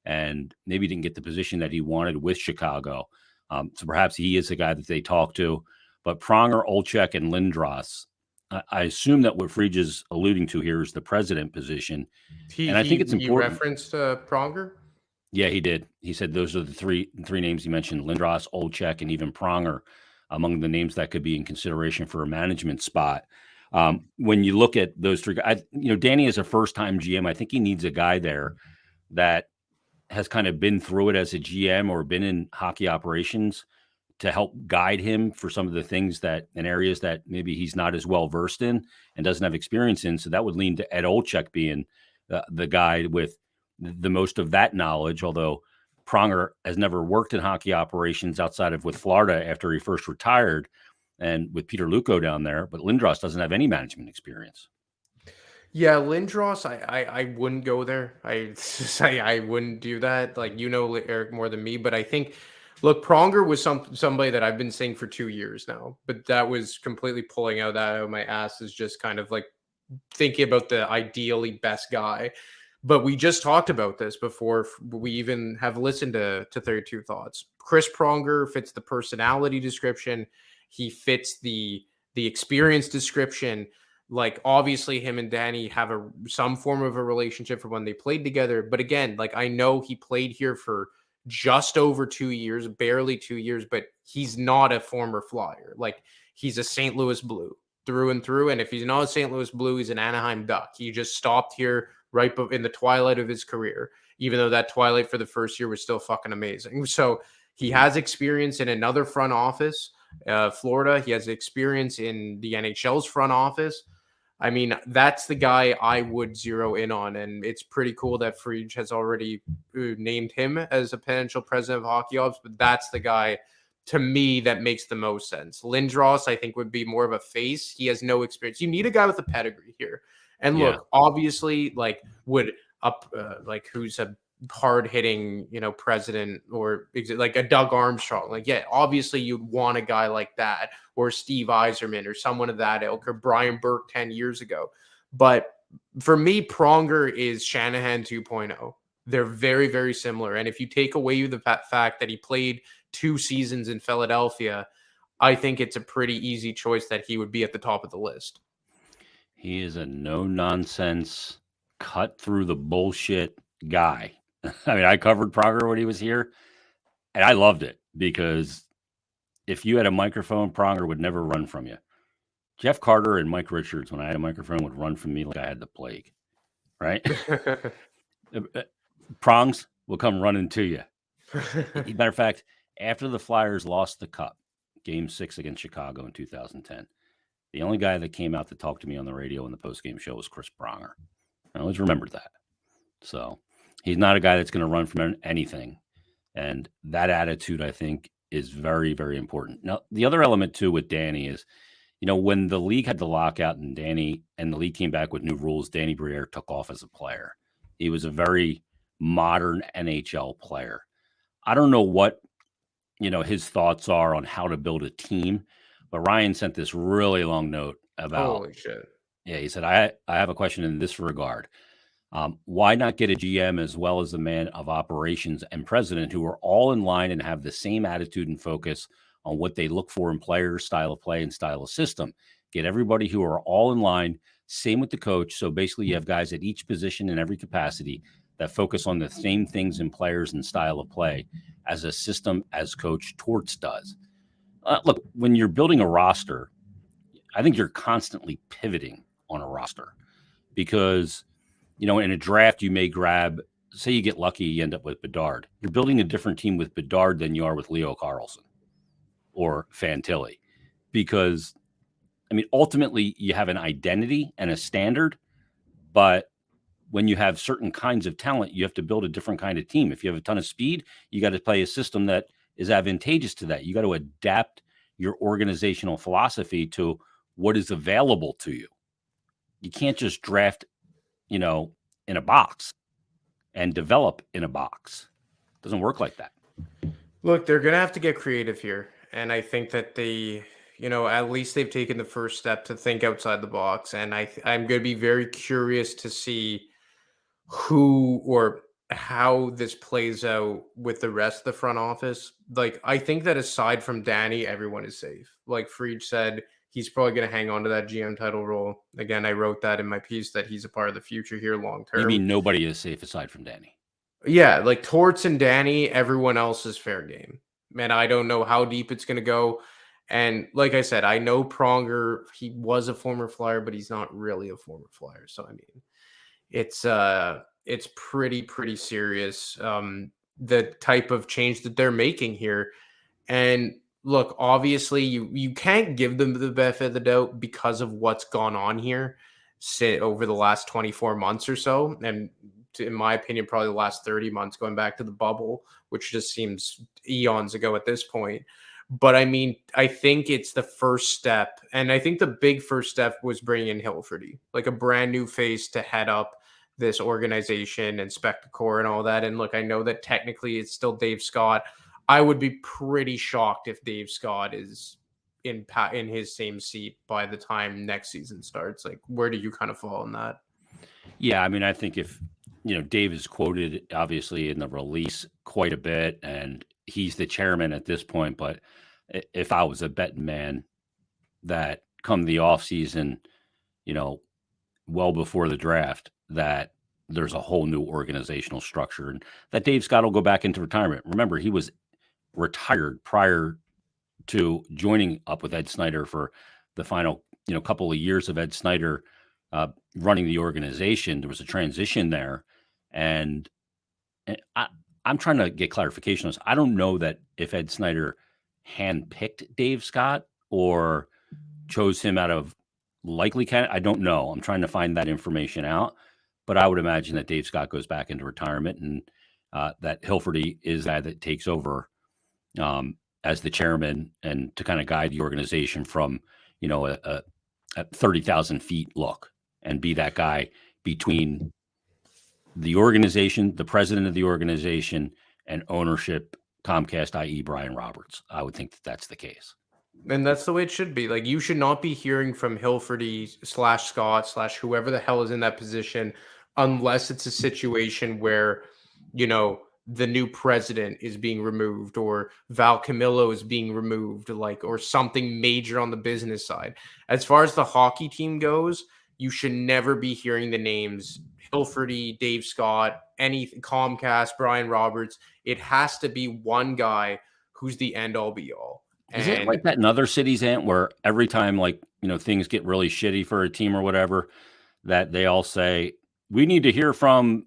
and maybe didn't get the position that he wanted with Chicago. So perhaps he is the guy that they talk to. But Pronger, Olchek, and Lindros, I assume that what Frege is alluding to here is the president position. And I think it's important. He referenced Pronger? Yeah, he did. He said those are the three names he mentioned: Lindros, Olchek, and even Pronger among the names that could be in consideration for a management spot. When you look at those three guys, Danny is a first-time GM. I think he needs a guy there that has kind of been through it as a GM or been in hockey operations to help guide him for some of the things that in areas that maybe he's not as well versed in and doesn't have experience in. So that would lean to Ed Olchek being the guy with the most of that knowledge, although Pronger has never worked in hockey operations outside of with Florida after he first retired and with Peter Luco down there. But Lindros doesn't have any management experience. Yeah, Lindros, I wouldn't go there. I wouldn't do that. Like, Eric more than me, but I think, look, Pronger was somebody that I've been saying for 2 years now, but that was completely pulling that out of my ass, is just kind of like thinking about the ideally best guy. But we just talked about this before we even have listened to 32 Thoughts. Chris Pronger fits the personality description. He fits the experience description. Like, obviously him and Danny have some form of a relationship from when they played together. But again, like, I know he played here for just over 2 years, barely 2 years, but he's not a former Flyer. Like, he's a St. Louis Blue through and through. And if he's not a St. Louis Blue, he's an Anaheim Duck. He just stopped here right in the twilight of his career, even though that twilight for the first year was still fucking amazing. So he has experience in another front office, Florida. He has experience in the NHL's front office. I mean, that's the guy I would zero in on. And it's pretty cool that Frege has already named him as a potential president of Hockey Ops, but that's the guy to me that makes the most sense. Lindros, I think, would be more of a face. He has no experience. You need a guy with a pedigree here. And look, obviously, like, who's a hard hitting, president or like a Doug Armstrong. Like, yeah, obviously you'd want a guy like that, or Steve Yzerman or someone of that ilk, or Brian Burke 10 years ago. But for me, Pronger is Shanahan 2.0. They're very, very similar. And if you take away the fact that he played 2 seasons in Philadelphia, I think it's a pretty easy choice that he would be at the top of the list. He is a no-nonsense, cut through the bullshit guy. I mean, I covered Pronger when he was here, and I loved it because if you had a microphone, Pronger would never run from you. Jeff Carter and Mike Richards, when I had a microphone, would run from me like I had the plague, right? Prongs will come running to you. Matter of fact, after the Flyers lost the Cup, Game 6 against Chicago in 2010, the only guy that came out to talk to me on the radio in the postgame show was Chris Pronger. I always remembered that. So he's not a guy that's going to run from anything. And that attitude, I think, is very, very important. Now, the other element, too, with Danny is, when the league had the lockout and the league came back with new rules, Danny Briere took off as a player. He was a very modern NHL player. I don't know what, his thoughts are on how to build a team, but Ryan sent this really long note about. Holy shit. Yeah, he said, I have a question in this regard. Why not get a GM as well as the man of operations and president who are all in line and have the same attitude and focus on what they look for in players, style of play, and style of system? Get everybody who are all in line. Same with the coach. So basically, you have guys at each position in every capacity that focus on the same things in players and style of play as a system as Coach Torts does. Look, when you're building a roster, I think you're constantly pivoting on a roster because, in a draft, you may grab, say you get lucky, you end up with Bedard. You're building a different team with Bedard than you are with Leo Carlson or Fantilli because, ultimately you have an identity and a standard, but when you have certain kinds of talent, you have to build a different kind of team. If you have a ton of speed, you got to play a system that is advantageous to that. You got to adapt your organizational philosophy to what is available to you. You can't just draft, in a box and develop in a box. It doesn't work like that. Look, they're going to have to get creative here. And I think that at least they've taken the first step to think outside the box. And I'm going to be very curious to see who or how this plays out with the rest of the front office. Like, I think that aside from Danny, everyone is safe. Like Fried said, he's probably going to hang on to that GM title role. Again, I wrote that in my piece that he's a part of the future here long term. You mean nobody is safe aside from Danny? Yeah, like Torts and Danny, everyone else is fair game. Man, I don't know how deep it's going to go. And like I said, I know Pronger, he was a former Flyer, but he's not really a former Flyer. So, it's pretty serious, the type of change that they're making here. And look, obviously you can't give them the benefit of the doubt because of what's gone on here over the last 24 months or so. And in my opinion, probably the last 30 months going back to the bubble, which just seems eons ago at this point. But I think it's the first step. And I think the big first step was bringing in Hilferty, like a brand new face to head up this organization and Spectacor and all that. And look, I know that technically it's still Dave Scott. I would be pretty shocked if Dave Scott is in his same seat by the time next season starts. Like, where do you kind of fall on that? Yeah, I think if, Dave is quoted obviously in the release quite a bit, and he's the chairman at this point. But if I was a betting man, that come the offseason, well before the draft, that there's a whole new organizational structure and that Dave Scott will go back into retirement. Remember, he was retired prior to joining up with Ed Snyder for the final, couple of years of Ed Snyder running the organization. There was a transition there. And I'm trying to get clarification on this. I don't know that if Ed Snyder handpicked Dave Scott or chose him out of likely candidate. I don't know. I'm trying to find that information out. But I would imagine that Dave Scott goes back into retirement and that Hilferty is that takes over as the chairman and to kind of guide the organization from, a 30,000 feet look and be that guy between the organization, the president of the organization, and ownership, Comcast, i.e. Brian Roberts. I would think that that's the case. And that's the way it should be. Like, you should not be hearing from Hilferty / Scott / whoever the hell is in that position unless it's a situation where, you know, the new president is being removed or Val Camillo is being removed, like, or something major on the business side. As far as the hockey team goes, you should never be hearing the names Hilferty, Dave Scott, anything, Comcast, Brian Roberts. It has to be one guy who's the end all be all. Is it like that in other cities, Ant, where every time, like, you know, things get really shitty for a team or whatever, that they all say, we need to hear from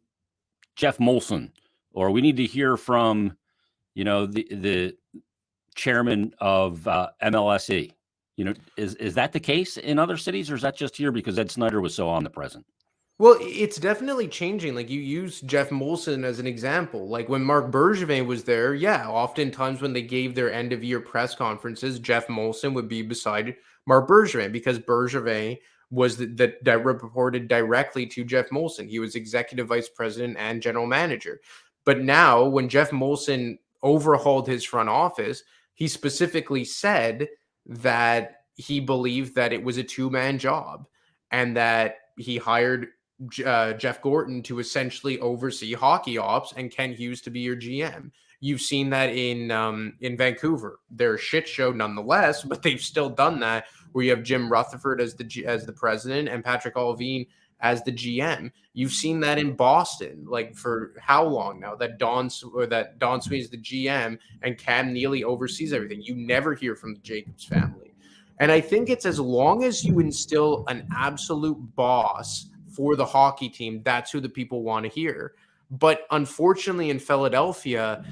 Jeff Molson, or we need to hear from, you know, the chairman of MLSE. You know, is that the case in other cities, or is that just here because Ed Snyder was so omnipresent? Well, it's definitely changing. Like, you use Jeff Molson as an example. Like, when Marc Bergevin was there, yeah, oftentimes when they gave their end of year press conferences, Jeff Molson would be beside Marc Bergevin because Bergevin was that reported directly to Jeff Molson. He was executive vice president and general manager. But now, when Jeff Molson overhauled his front office, he specifically said that he believed that it was a two-man job and that he hired Jeff Gorton to essentially oversee hockey ops and Ken Hughes to be your GM. You've seen that in Vancouver. They're a shit show nonetheless, but they've still done that, where you have Jim Rutherford as the president and Patrick Allvin as the GM. You've seen that in Boston, like, for how long now, that Don Sweeney is the GM and Cam Neely oversees everything. You never hear from the Jacobs family. And I think it's as long as you instill an absolute boss for the hockey team, that's who the people want to hear. But unfortunately in Philadelphia,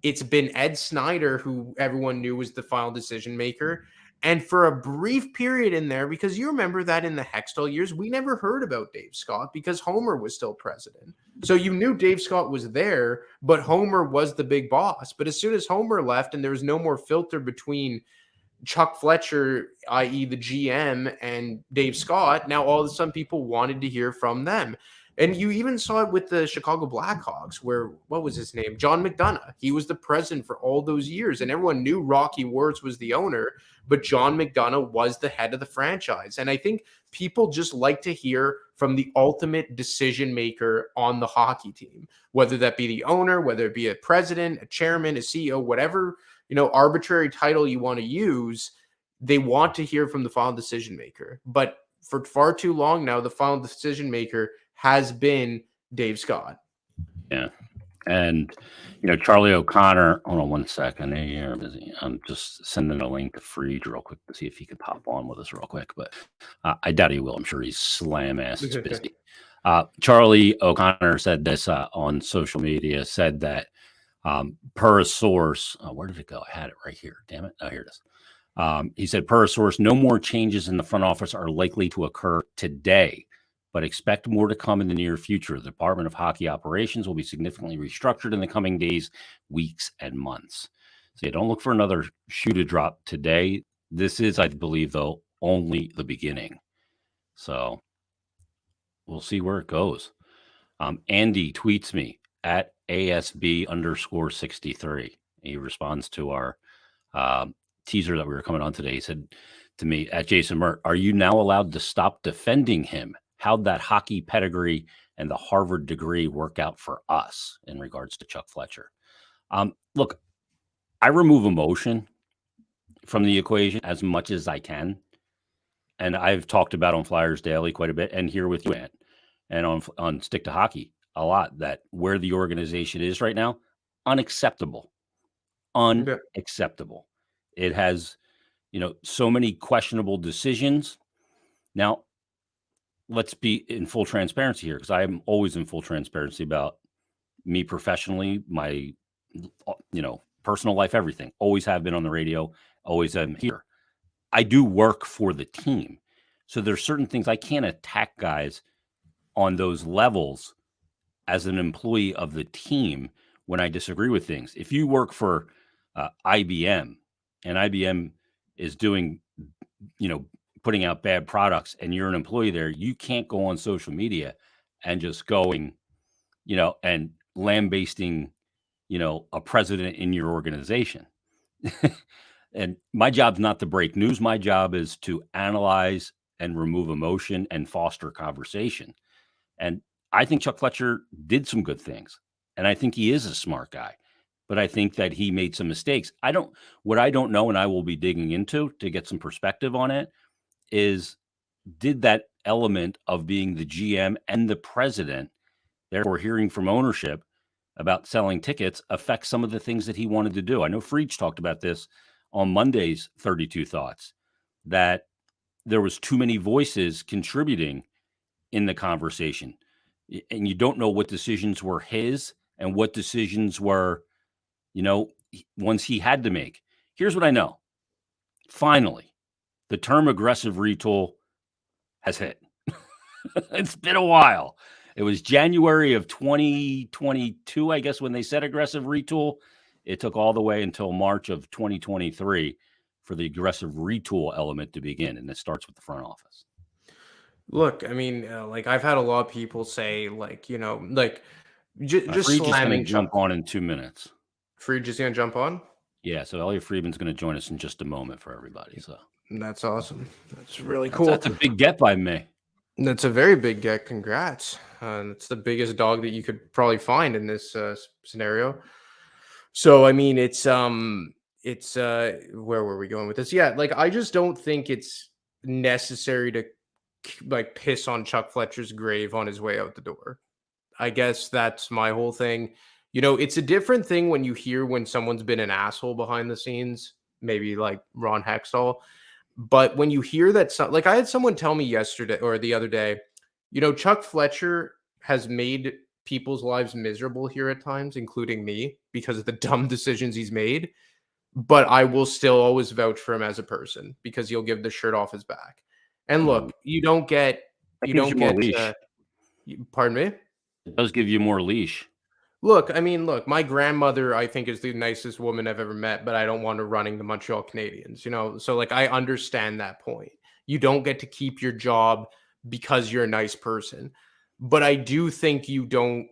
it's been Ed Snyder, who everyone knew was the final decision maker. And for a brief period in there, because you remember that in the Hextall years, we never heard about Dave Scott because Homer was still president. So you knew Dave Scott was there, but Homer was the big boss. But as soon as Homer left and there was no more filter between Chuck Fletcher, i.e. the GM, and Dave Scott, now all of a sudden people wanted to hear from them. And you even saw it with the Chicago Blackhawks, where, what was his name? John McDonough. He was the president for all those years, and everyone knew Rocky Wirtz was the owner, but John McDonough was the head of the franchise. And I think people just like to hear from the ultimate decision maker on the hockey team, whether that be the owner, whether it be a president, a chairman, a CEO, whatever, you know, arbitrary title you want to use. They want to hear from the final decision maker. But for far too long now, the final decision maker has been Dave Scott. Yeah. And, you know, Charlie O'Connor, hold on one second. You're busy. I'm just sending a link to Freed real quick to see if he could pop on with us real quick. But I doubt he will. I'm sure he's slam ass busy. Charlie O'Connor said this on social media, said that per a source, where did it go? I had it right here. Damn it. Oh, here it is. He said, per a source, no more changes in the front office are likely to occur today, but expect more to come in the near future. The Department of Hockey Operations will be significantly restructured in the coming days, weeks, and months. So yeah, don't look for another shoe to drop today. This is, I believe, though, only the beginning. So we'll see where it goes. Andy tweets me at ASB_63. He responds to our teaser that we were coming on today. He said to me, at Jason Mert, are you now allowed to stop defending him? How'd that hockey pedigree and the Harvard degree work out for us in regards to Chuck Fletcher? Look, I remove emotion from the equation as much as I can. And I've talked about on Flyers Daily quite a bit, and here with you, Ant, and on Stick to Hockey a lot, that where the organization is right now, unacceptable. Unacceptable. It has, you know, so many questionable decisions. Now, let's be in full transparency here, because I am always in full transparency about me professionally, my, you know, personal life, everything. Always have been on the radio, always am here. I do work for the team. So there's certain things I can't attack guys on those levels as an employee of the team when I disagree with things. If you work for IBM and IBM is doing, you know, putting out bad products and you're an employee there, you can't go on social media and just going, and lambasting, a president in your organization. And my job's not to break news. My job is to analyze and remove emotion and foster conversation. And I think Chuck Fletcher did some good things. And I think he is a smart guy. But I think that he made some mistakes. What I don't know, and I will be digging into to get some perspective on it, is did that element of being the GM and the president, therefore hearing from ownership about selling tickets, affect some of the things that he wanted to do? I know Freach talked about this on Monday's 32 Thoughts, that there was too many voices contributing in the conversation. And you don't know what decisions were his and what decisions were, ones he had to make. Here's what I know. Finally, the term aggressive retool has hit. It's been a while. It was January of 2022, I guess, when they said aggressive retool. It took all the way until March of 2023 for the aggressive retool element to begin, and it starts with the front office. Look, I mean, I've had a lot of people say, just slamming. Jump on in 2 minutes. Freed is going to jump on? Yeah, so Elliot Friedman's going to join us in just a moment for everybody. So that's awesome. That's really cool. That's a big get by me. That's a very big get. Congrats. It's the biggest dog that you could probably find in this scenario. So, I mean, it's where were we going with this? Yeah, I just don't think it's necessary to piss on Chuck Fletcher's grave on his way out the door. I guess that's my whole thing. It's a different thing when you hear when someone's been an asshole behind the scenes, maybe like Ron Hextall. But when you hear that, I had someone tell me yesterday or the other day, Chuck Fletcher has made people's lives miserable here at times, including me, because of the dumb decisions he's made. But I will still always vouch for him as a person because he'll give the shirt off his back. And look, pardon me? It does give you more leash. Look, my grandmother, I think, is the nicest woman I've ever met, but I don't want her running the Montreal Canadiens, So, I understand that point. You don't get to keep your job because you're a nice person. But I do think you don't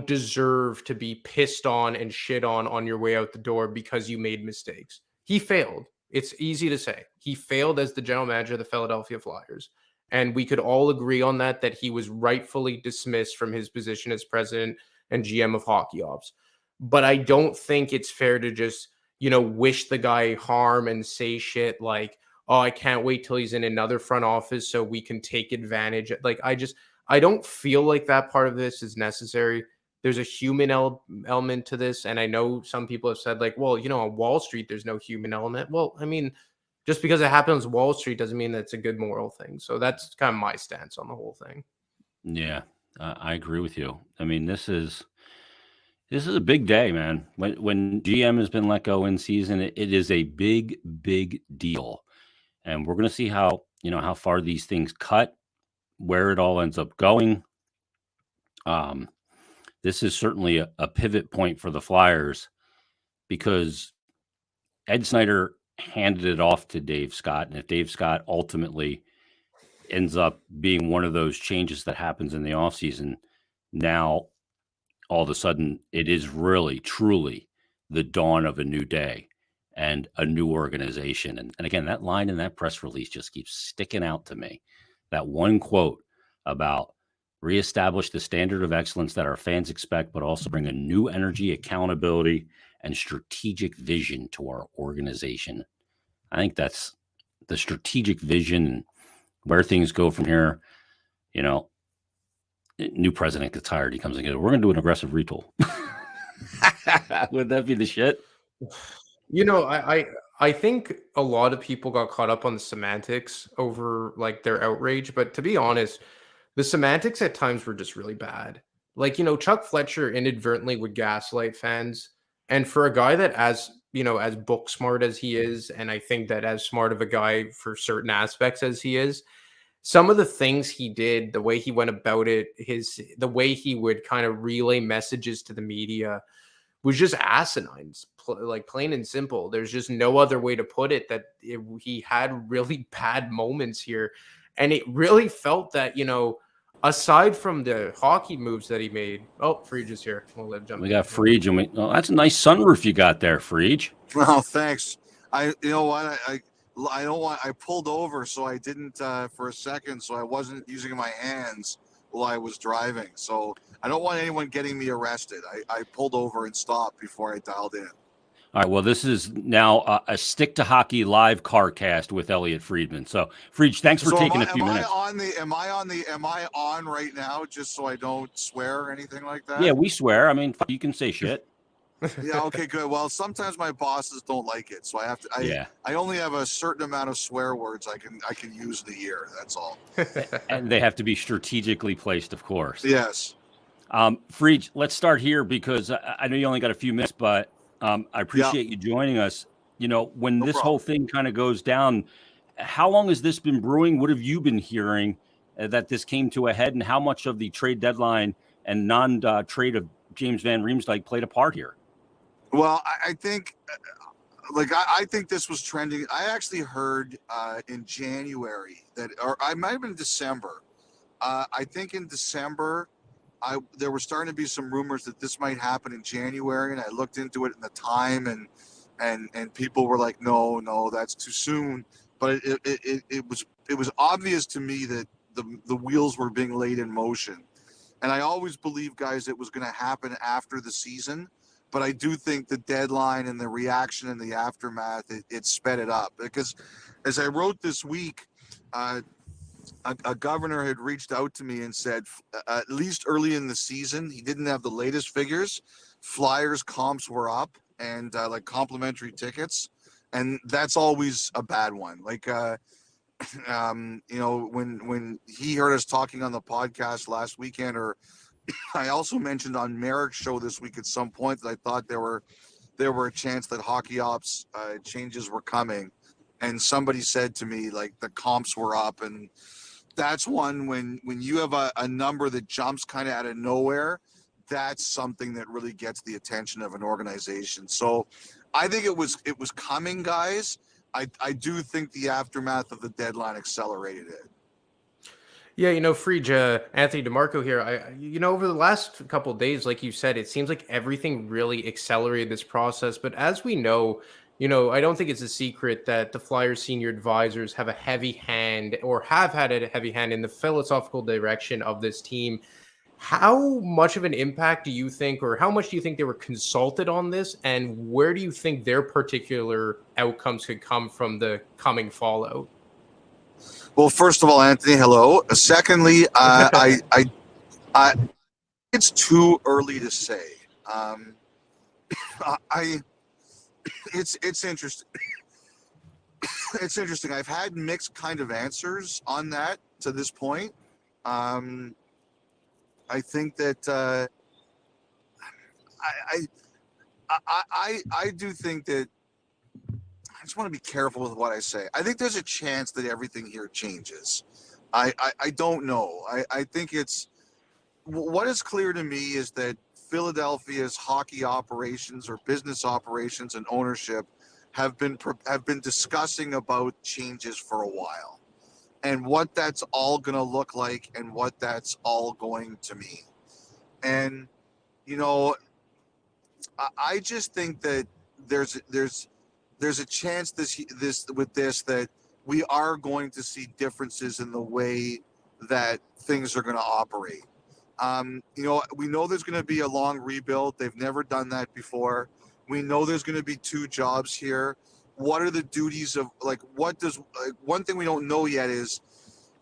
deserve to be pissed on and shit on your way out the door because you made mistakes. He failed. It's easy to say. He failed as the general manager of the Philadelphia Flyers. And we could all agree on that he was rightfully dismissed from his position as president and GM of hockey ops. But I don't think it's fair to just, wish the guy harm and say shit like, oh, I can't wait till he's in another front office so we can take advantage. I don't feel like that part of this is necessary. There's a human element to this. And I know some people have said on Wall Street, there's no human element. Well, I mean, just because it happens on Wall Street doesn't mean that it's a good moral thing. So that's kind of my stance on the whole thing. Yeah, I agree with you. I mean, this is a big day, man. When GM has been let go in season, it is a big, big deal. And we're going to see how far these things cut, where it all ends up going. This is certainly a pivot point for the Flyers because Ed Snyder handed it off to Dave Scott. And if Dave Scott ultimately ends up being one of those changes that happens in the offseason, now all of a sudden it is really, truly the dawn of a new day and a new organization. And again, that line in that press release just keeps sticking out to me. That one quote about reestablish the standard of excellence that our fans expect, but also bring a new energy, accountability, and strategic vision to our organization. I think that's the strategic vision and where things go from here. New president gets hired, he comes and goes, we're going to do an aggressive retool. Would that be the shit? I think a lot of people got caught up on the semantics over their outrage, but to be honest, the semantics at times were just really bad. Chuck Fletcher inadvertently would gaslight fans. And for a guy that as book smart as he is, and I think that as smart of a guy for certain aspects as he is, some of the things he did, the way he went about it, the way he would kind of relay messages to the media was just asinine, plain and simple. There's just no other way to put it he had really bad moments here. And it really felt that, aside from the hockey moves that he made. Oh, Frege is here. We'll let him jump We in. got Frege, and that's a nice sunroof you got there, Frege. Oh, thanks. You know what? I don't want. I pulled over, so I didn't for a second, so I wasn't using my hands while I was driving. So I don't want anyone getting me arrested. I pulled over and stopped before I dialed in. All right. Well, this is now a Stick to Hockey live car cast with Elliot Friedman. So, Frege, thanks for taking a few minutes. Am I on right now? Just so I don't swear or anything like that. Yeah, we swear. I mean, you can say shit. Yeah. Okay. Good. Well, sometimes my bosses don't like it, so I have to. I only have a certain amount of swear words I can use in a year. That's all. And they have to be strategically placed, of course. Yes. Frege, let's start here because I know you only got a few minutes, but I appreciate you joining us. You know, when this whole thing kind of goes down, how long has this been brewing? What have you been hearing that this came to a head, and how much of the trade deadline and non-trade of James Van Riemsdyk played a part here? Well, I think, I think this was trending. I actually heard in January that, or I might have been December. I think in December, there were starting to be some rumors that this might happen in January, and I looked into it in the time, and people were like, no, that's too soon. But it was obvious to me that the wheels were being laid in motion, and I always believed, guys, it was going to happen after the season. But I do think the deadline and the reaction and the aftermath, it sped it up. Because as I wrote this week, a governor had reached out to me and said, at least early in the season, he didn't have the latest figures. Flyers comps were up, and like complimentary tickets. And that's always a bad one. Like, you know, when he heard us talking on the podcast last weekend, or I also mentioned on Merrick's show this week at some point that I thought there were a chance that hockey ops changes were coming, and somebody said to me like the comps were up, and that's one when you have a number that jumps kind of out of nowhere, that's something that really gets the attention of an organization. So I think it was coming, guys. I do think the aftermath of the deadline accelerated it. Yeah, you know, Frege, Anthony DeMarco here. Over the last couple of days, like you said, it seems like everything really accelerated this process. But as we know, I don't think it's a secret that the Flyers senior advisors have a heavy hand, or have had a heavy hand, in the philosophical direction of this team. How much of an impact do you think, or how much do you think they were consulted on this? And where do you think their particular outcomes could come from the coming fallout? Well, first of all, Anthony, hello. Secondly, it's too early to say. It's interesting. It's interesting. I've had mixed kind of answers on that to this point. I think that I do think that. I just want to be careful with what I say. I think there's a chance that everything here changes. I don't know. I think it's what is clear to me is that Philadelphia's hockey operations or business operations and ownership have been discussing about changes for a while, and what that's all going to look like and what that's all going to mean. And I just think that there's a chance that we are going to see differences in the way that things are going to operate. We know there's going to be a long rebuild. They've never done that before. We know there's going to be two jobs here. What are the duties of one thing we don't know yet is,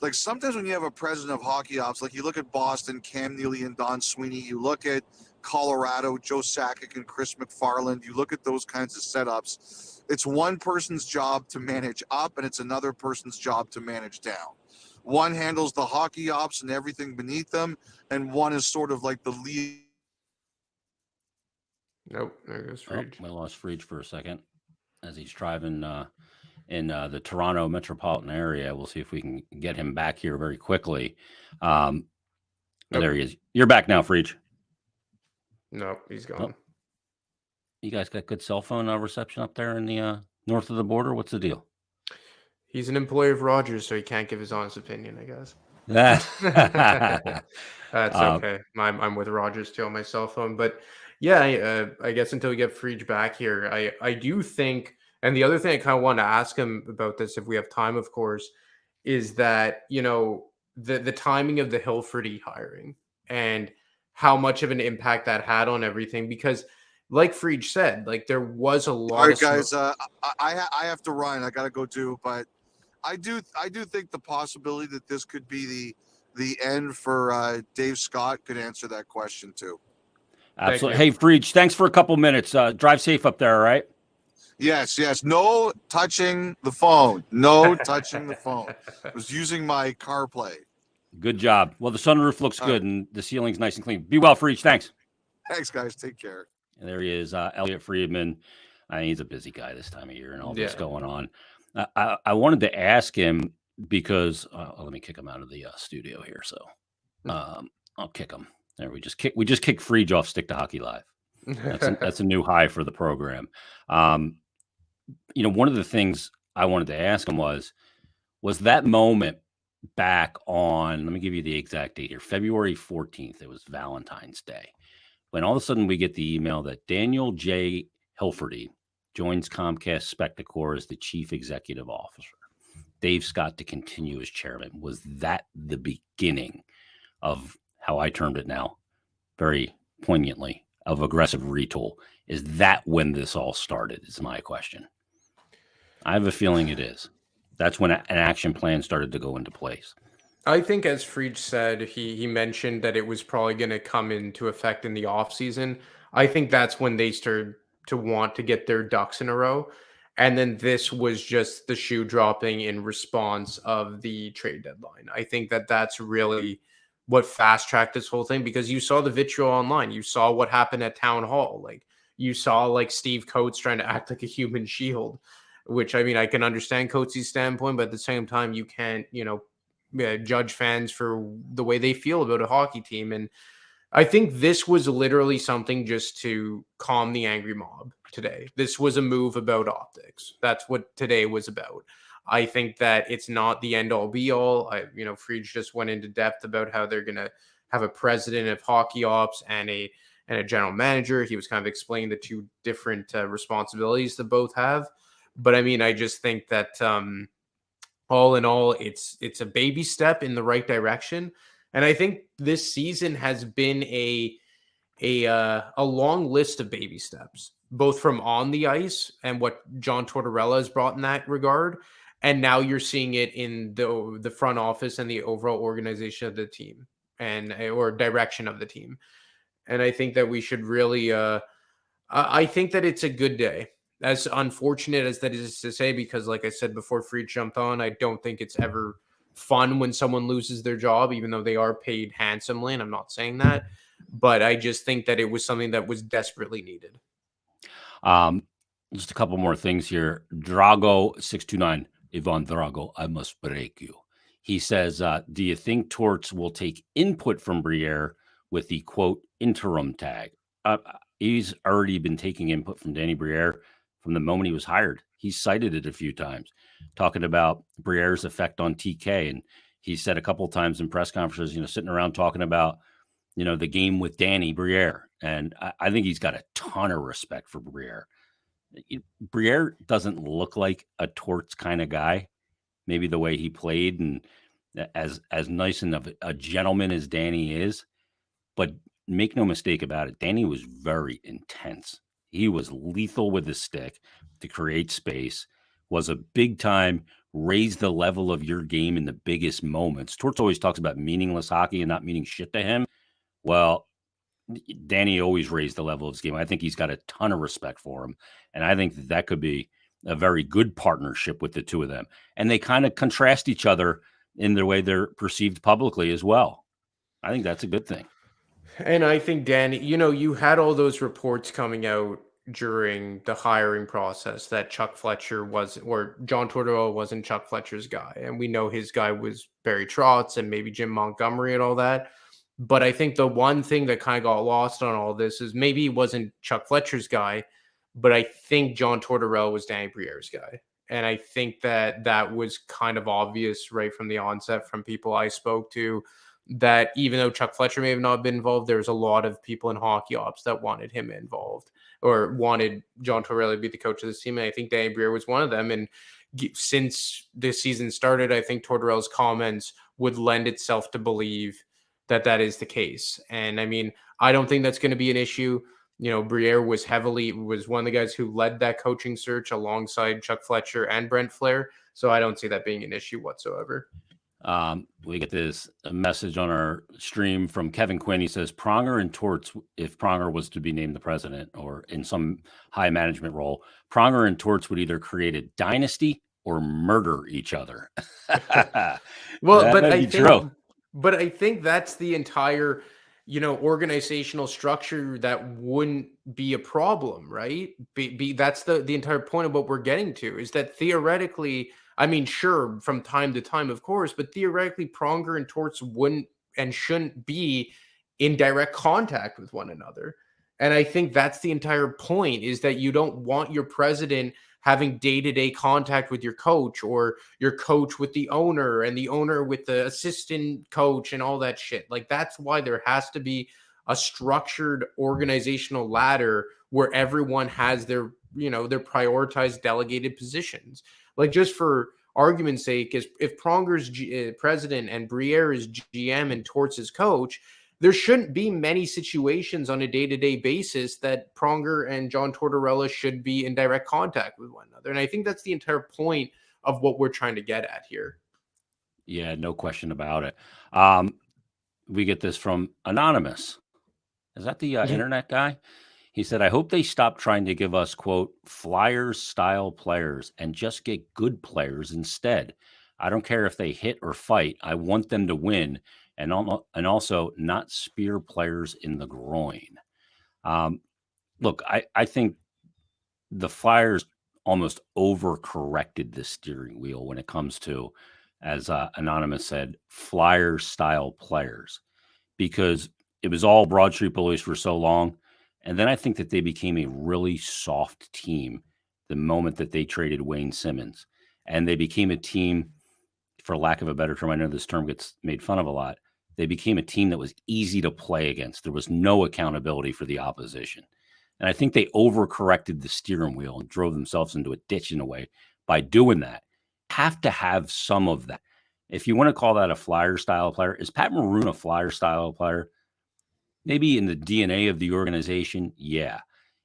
like, sometimes when you have a president of hockey ops, like you look at Boston, Cam Neely and Don Sweeney, you look at Colorado, Joe Sakic and Chris McFarland, you look at those kinds of setups, it's one person's job to manage up and it's another person's job to manage down. One handles the hockey ops and everything beneath them, and one is sort of like the lead. Nope, there goes Frege. We lost Frege for a second as he's driving in the Toronto metropolitan area. We'll see if we can get him back here very quickly. There he is. You're back now, Frege. No, he's gone. Oh. You guys got good cell phone reception up there in the north of the border? What's the deal? He's an employee of Rogers, so he can't give his honest opinion, I guess. That's Um, okay. I'm with Rogers too on my cell phone, but yeah, I guess until we get Freege back here, I do think, and the other thing I kind of want to ask him about this, if we have time, of course, is that the timing of the Hilferty hiring and how much of an impact that had on everything, because like Freege said, like there was a All lot right, of smoke. guys. I have to run. I got to go too. But I do think the possibility that this could be the end for Dave Scott could answer that question too. absolutely. Hey, Freege, thanks for a couple minutes. Drive safe up there, all right? Yes. No touching the phone. No touching the phone. I was using my CarPlay. Good job. Well, the sunroof looks All good right. and the ceiling's nice and clean. Be well, Freege. Thanks. Thanks, guys. Take care. And there he is, Elliot Friedman. He's a busy guy this time of year and all this going on. I wanted to ask him because let me kick him out of the studio here. So I'll kick him. There, we just kicked Freege off Stick to Hockey Live. That's a new high for the program. One of the things I wanted to ask him was that moment back on, let me give you the exact date here, February 14th. It was Valentine's Day, when all of a sudden we get the email that Daniel J. Hilferty joins Comcast Spectacor as the chief executive officer. Dave Scott to continue as chairman. Was that the beginning of how I termed it now, very poignantly, of aggressive retool? Is that when this all started? Is my question. I have a feeling it is. That's when an action plan started to go into place. I think, as Freege said, he mentioned that it was probably going to come into effect in the offseason. I think that's when they started to want to get their ducks in a row. And then this was just the shoe dropping in response of the trade deadline. I think that that's really what fast tracked this whole thing, because you saw the vitriol online. You saw what happened at Town Hall. Like, you saw like Steve Coates trying to act like a human shield, which, I mean, I can understand Coates' standpoint, but at the same time, you can't, judge fans for the way they feel about a hockey team. And I think this was literally something just to calm the angry mob today. This was a move about optics. That's what today was about. I think that it's not the end all be all. Freege just went into depth about how they're going to have a president of hockey ops and a general manager. He was kind of explaining the two different responsibilities that both have. But I mean, I just think that all in all, it's a baby step in the right direction. And I think this season has been a long list of baby steps, both from on the ice and what John Tortorella has brought in that regard. And now you're seeing it in the front office and the overall organization of the team or direction of the team. And I think that we should really, I think that it's a good day. As unfortunate as that is to say, because like I said before Freed jumped on, I don't think it's ever fun when someone loses their job, even though they are paid handsomely. And I'm not saying that, but I just think that it was something that was desperately needed. Just a couple more things here. Drago629, Ivan Drago, I must break you. He says, do you think Torts will take input from Briere with the quote interim tag? He's already been taking input from Danny Briere from the moment he was hired. He cited it a few times, talking about Briere's effect on TK. And he said a couple of times in press conferences, sitting around talking about, the game with Danny Briere. And I think he's got a ton of respect for Briere. Briere doesn't look like a Torts kind of guy, maybe the way he played and as nice and of a gentleman as Danny is. But make no mistake about it, Danny was very intense. He was lethal with the stick to create space, was a big time, raise the level of your game in the biggest moments. Torts always talks about meaningless hockey and not meaning shit to him. Well, Danny always raised the level of his game. I think he's got a ton of respect for him. And I think that could be a very good partnership with the two of them. And they kind of contrast each other in the way they're perceived publicly as well. I think that's a good thing. And I think, Danny, you had all those reports coming out during the hiring process that Chuck Fletcher or John Tortorella wasn't Chuck Fletcher's guy. And we know his guy was Barry Trotz and maybe Jim Montgomery and all that. But I think the one thing that kind of got lost on all this is maybe he wasn't Chuck Fletcher's guy, but I think John Tortorella was Danny Briere's guy. And I think that was kind of obvious right from the onset from people I spoke to, that even though Chuck Fletcher may have not been involved, there's a lot of people in hockey ops that wanted him involved or wanted John Tortorella to be the coach of this team. And I think Danny Briere was one of them. And since this season started, I think Tortorella's comments would lend itself to believe that that is the case. And I mean, I don't think that's going to be an issue. Briere was one of the guys who led that coaching search alongside Chuck Fletcher and Brent Flair. So I don't see that being an issue whatsoever. We get this message on our stream from Kevin Quinn. He says Pronger and Torts, if Pronger was to be named the president or in some high management role, Pronger and Torts would either create a dynasty or murder each other. Well, but I think that's the entire, organizational structure that wouldn't be a problem, right? That's the entire point of what we're getting to, is that theoretically, I mean, sure, from time to time, of course, but theoretically, Pronger and Torts wouldn't and shouldn't be in direct contact with one another. And I think that's the entire point, is that you don't want your president having day-to-day contact with your coach, or your coach with the owner and the owner with the assistant coach and all that shit. Like, that's why there has to be a structured organizational ladder where everyone has their prioritized delegated positions. Like, just for argument's sake, if Pronger's president and Briere is GM and Torts is coach, there shouldn't be many situations on a day-to-day basis that Pronger and John Tortorella should be in direct contact with one another. And I think that's the entire point of what we're trying to get at here. Yeah, no question about it. We get this from Anonymous. Is that the internet guy? He said, I hope they stop trying to give us, quote, Flyers-style players and just get good players instead. I don't care if they hit or fight. I want them to win, and also not spear players in the groin. Look, I think the Flyers almost overcorrected the steering wheel when it comes to, as Anonymous said, Flyers-style players, because it was all Broad Street Bullies for so long. And then I think that they became a really soft team the moment that they traded Wayne Simmons. And they became a team, for lack of a better term, I know this term gets made fun of a lot, they became a team that was easy to play against. There was no accountability for the opposition. And I think they overcorrected the steering wheel and drove themselves into a ditch in a way by doing that. Have to have some of that. If you want to call that a Flyer-style player, is Pat Maroon a Flyer-style player? Maybe in the DNA of the organization, yeah.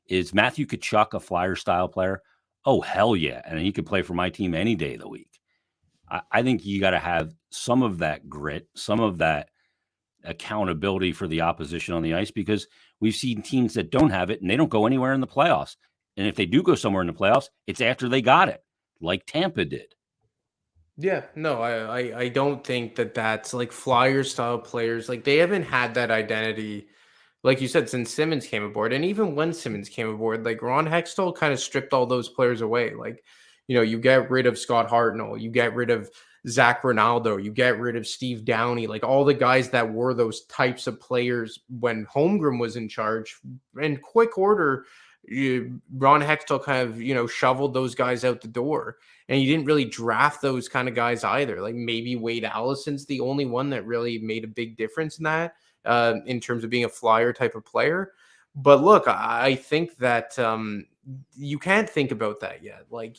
Is Matthew Tkachuk a Flyer-style player? Oh, hell yeah. And he could play for my team any day of the week. I think you got to have some of that grit, some of that accountability for the opposition on the ice, because we've seen teams that don't have it and they don't go anywhere in the playoffs. And if they do go somewhere in the playoffs, it's after they got it, like Tampa did. Yeah, no, I don't think that's like Flyer-style players. Like, they haven't had that identity, like you said, since Simmons came aboard. And even when Simmons came aboard, like, Ron Hextall kind of stripped all those players away. Like, you get rid of Scott Hartnell, you get rid of Zach Ronaldo, you get rid of Steve Downey, like all the guys that were those types of players when Holmgren was in charge. In quick order, Ron Hextall kind of, shoveled those guys out the door. And you didn't really draft those kind of guys either. Like, maybe Wade Allison's the only one that really made a big difference in that, in terms of being a Flyer type of player. But look, I think that you can't think about that yet. Like,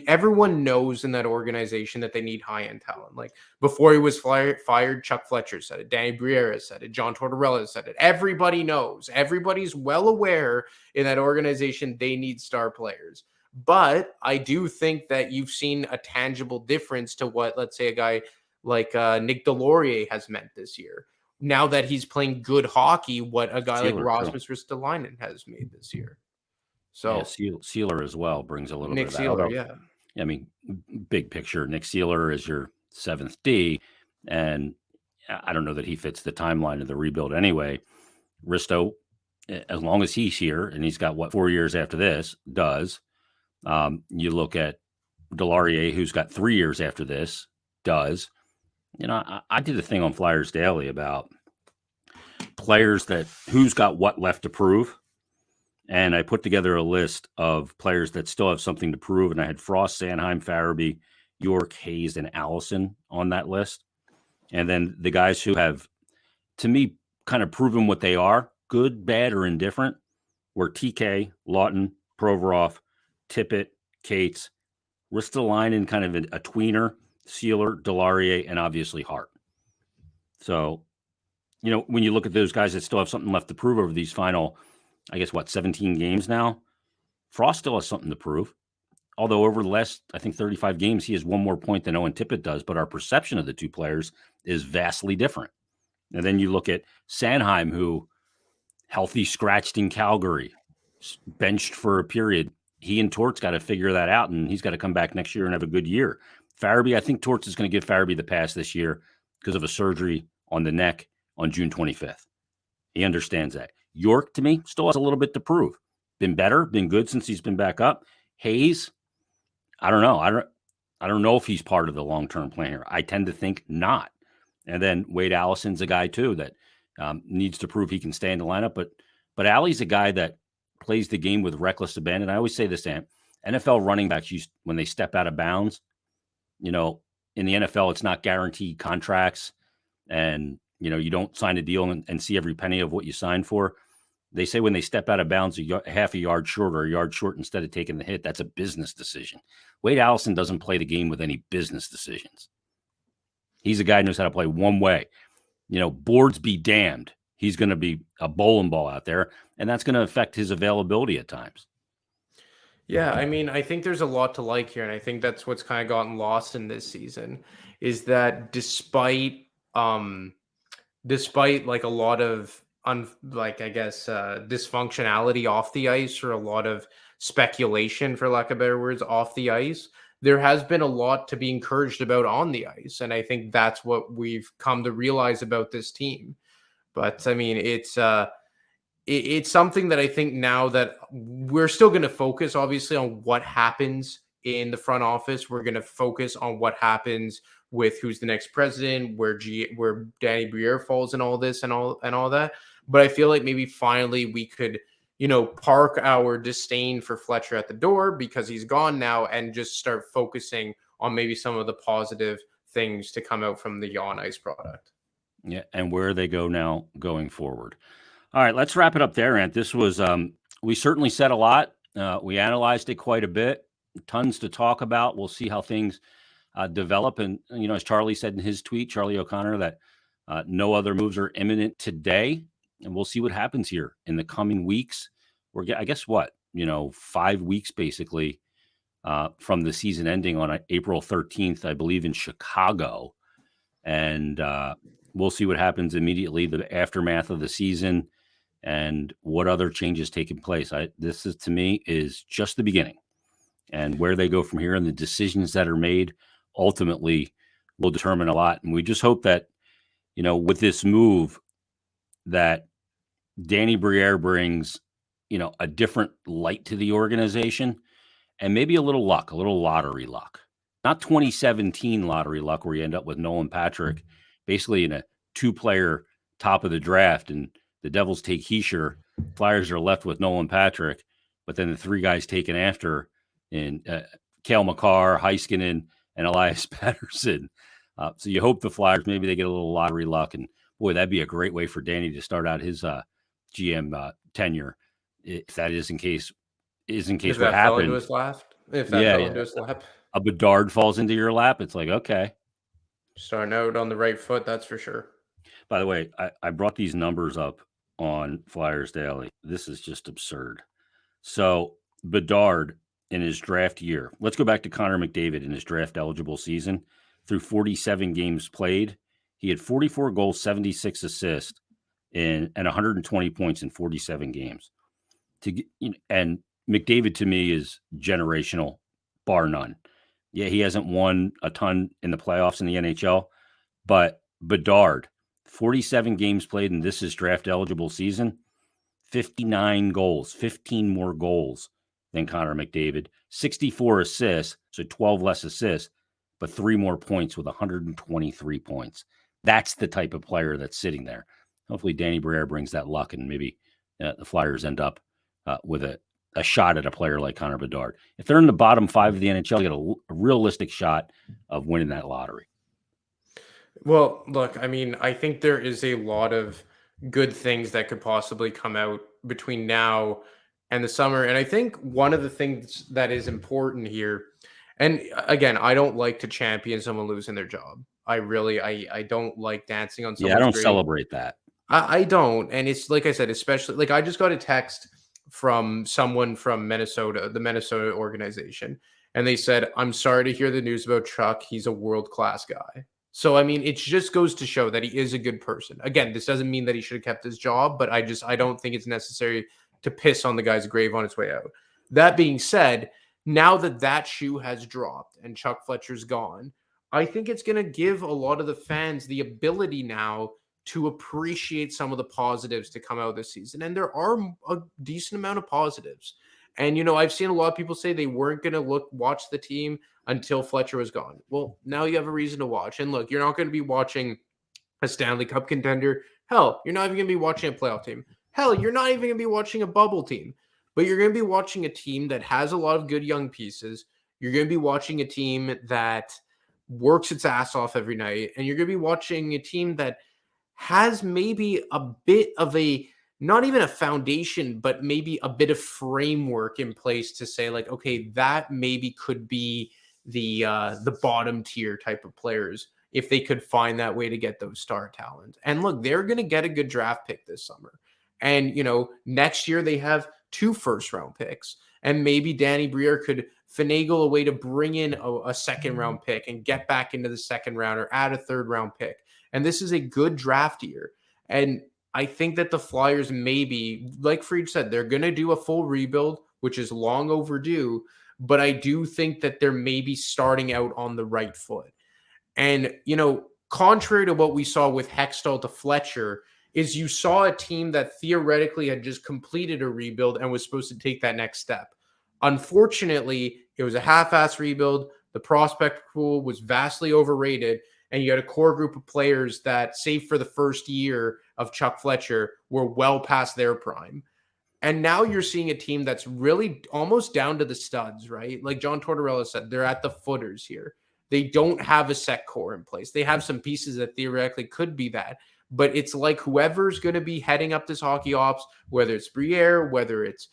everyone knows in that organization that they need high-end talent. Like, before he was fired, Chuck Fletcher said it, Danny Briere said it, John Tortorella said it. Everybody knows. Everybody's well aware in that organization they need star players. But I do think that you've seen a tangible difference to what, let's say, a guy like Nick Delorier has meant this year. Now that he's playing good hockey, what a guy like Rasmus Ristolainen has made this year. So yeah, Sealer as well brings a little Nick bit of Sealer, that. Although, I mean, big picture, Nick Sealer is your 7th D, and I don't know that he fits the timeline of the rebuild anyway. Risto, as long as he's here, and he's got 4 years after this, does. You look at Delorier, who's got 3 years after this, does. I did a thing on Flyers Daily about players who's got what left to prove. and I put together a list of players that still have something to prove. And I had Frost, Sanheim, Farabee, York, Hayes, and Allison on that list. And then the guys who have, to me, kind of proven what they are, good, bad, or indifferent, were TK, Lawton, Provorov, Tippett, Cates, Ristolainen, kind of a tweener, Sealer, Delarier, and obviously Hart. So, when you look at those guys that still have something left to prove over these final, 17 games now, Frost still has something to prove. Although over the last, 35 games, he has one more point than Owen Tippett does, but our perception of the two players is vastly different. And then you look at Sanheim, who healthy scratched in Calgary, benched for a period. He and Torts got to figure that out, and he's got to come back next year and have a good year. Farabee, I think Torts is going to give Farabee the pass this year because of a surgery on the neck on June 25th. He understands that. York, to me, still has a little bit to prove. Been better, been good since he's been back up. Hayes, I don't know. I don't know if he's part of the long-term plan here. I tend to think not. And then Wade Allison's a guy too that needs to prove he can stay in the lineup. But Allie's a guy that plays the game with reckless abandon. I always say this, Ant. NFL running backs, when they step out of bounds, in the NFL, it's not guaranteed contracts, and you don't sign a deal and see every penny of what you signed for. They say when they step out of bounds half a yard short or a yard short instead of taking the hit, that's a business decision. Wade Allison doesn't play the game with any business decisions. He's a guy who knows how to play one way. Boards be damned. He's going to be a bowling ball out there, and that's going to affect his availability at times. Yeah, I think there's a lot to like here, and I think that's what's kind of gotten lost in this season is that despite like a lot of dysfunctionality off the ice or a lot of speculation, for lack of better words, off the ice, there has been a lot to be encouraged about on the ice. And I think that's what we've come to realize about this team. But it's something that I think now that we're still going to focus, obviously, on what happens in the front office. We're going to focus on what happens with who's the next president, where Danny Briere falls in all this and all that. But I feel like maybe finally we could, park our disdain for Fletcher at the door because he's gone now and just start focusing on maybe some of the positive things to come out from the on ice product. Yeah, and where they go now going forward. All right, let's wrap it up there, Ant. This was, we certainly said a lot. We analyzed it quite a bit. Tons to talk about. We'll see how things develop. And, as Charlie said in his tweet, Charlie O'Connor, that no other moves are imminent today. And we'll see what happens here in the coming weeks. I guess 5 weeks basically from the season ending on April 13th, I believe, in Chicago. And we'll see what happens immediately, the aftermath of the season and what other changes taking place. This is, to me, is just the beginning. And where they go from here and the decisions that are made ultimately will determine a lot. And we just hope that, with this move, that Danny Briere brings, a different light to the organization and maybe a little luck, a little lottery luck. Not 2017 lottery luck where you end up with Nolan Patrick basically in a 2-player top of the draft and the Devils take Heischer. Flyers are left with Nolan Patrick, but then the 3 guys taken after in Cale Makar, Heiskanen, and Elias Pettersson. So you hope the Flyers, maybe they get a little lottery luck. And boy, that'd be a great way for Danny to start out his GM tenure. If that is in case what happened. Into his lap. If that fell into his lap. A Bedard falls into your lap, it's like, okay. Starting out on the right foot, that's for sure. By the way, I brought these numbers up on Flyers Daily. This is just absurd. So Bedard in his draft year, let's go back to Connor McDavid in his draft eligible season. Through 47 games played, he had 44 goals, 76 assists, and 120 points in 47 games. And McDavid to me is generational, bar none. Yeah, he hasn't won a ton in the playoffs in the NHL, but Bedard, 47 games played, and this is draft eligible season, 59 goals, 15 more goals than Connor McDavid, 64 assists, so 12 less assists, but 3 more points with 123 points. That's the type of player that's sitting there. Hopefully Danny Briere brings that luck, and maybe the Flyers end up with a shot at a player like Connor Bedard. If they're in the bottom 5 of the NHL, you get a realistic shot of winning that lottery. Well, look, I mean, I think there is a lot of good things that could possibly come out between now and the summer. And I think one of the things that is important here, and again, I don't like to champion someone losing their job. I don't like dancing on someone's I don't grave. celebrate that. I don't. And it's like I said, especially like I just got a text from someone from Minnesota, the Minnesota organization, and they said, "I'm sorry to hear the news about Chuck. He's a world-class guy." So, I mean, it just goes to show that he is a good person. Again, this doesn't mean that he should have kept his job, but I don't think it's necessary to piss on the guy's grave on its way out. That being said, now that that shoe has dropped and Chuck Fletcher's gone, I think it's going to give a lot of the fans the ability now to appreciate some of the positives to come out this season. And there are a decent amount of positives. And, you know, I've seen a lot of people say they weren't going to watch the team until Fletcher was gone. Well, now you have a reason to watch. And look, you're not going to be watching a Stanley Cup contender. Hell, you're not even going to be watching a playoff team. Hell, you're not even going to be watching a bubble team. But you're going to be watching a team that has a lot of good young pieces. You're going to be watching a team that works its ass off every night. And you're going to be watching a team that has maybe a bit of a, not even a foundation, but maybe a bit of framework in place to say like, okay, that maybe could be the bottom tier type of players if they could find that way to get those star talent. And look, they're going to get a good draft pick this summer. And, you know, next year they have 2 first-round picks. And maybe Danny Briere could finagle a way to bring in a second-round pick and get back into the second round or add a third-round pick. And this is a good draft year. And I think that the Flyers maybe, like Fried said, they're going to do a full rebuild, which is long overdue. But I do think that they're maybe starting out on the right foot. And, you know, contrary to what we saw with Hextall to Fletcher, is you saw a team that theoretically had just completed a rebuild and was supposed to take that next step. Unfortunately, it was a half-ass rebuild. The prospect pool was vastly overrated. And you had a core group of players that, save for the first year of Chuck Fletcher, were well past their prime. And now you're seeing a team that's really almost down to the studs, right? Like John Tortorella said, they're at the footers here. They don't have a set core in place. They have some pieces that theoretically could be that. But it's like whoever's going to be heading up this hockey ops, whether it's Briere, whether it's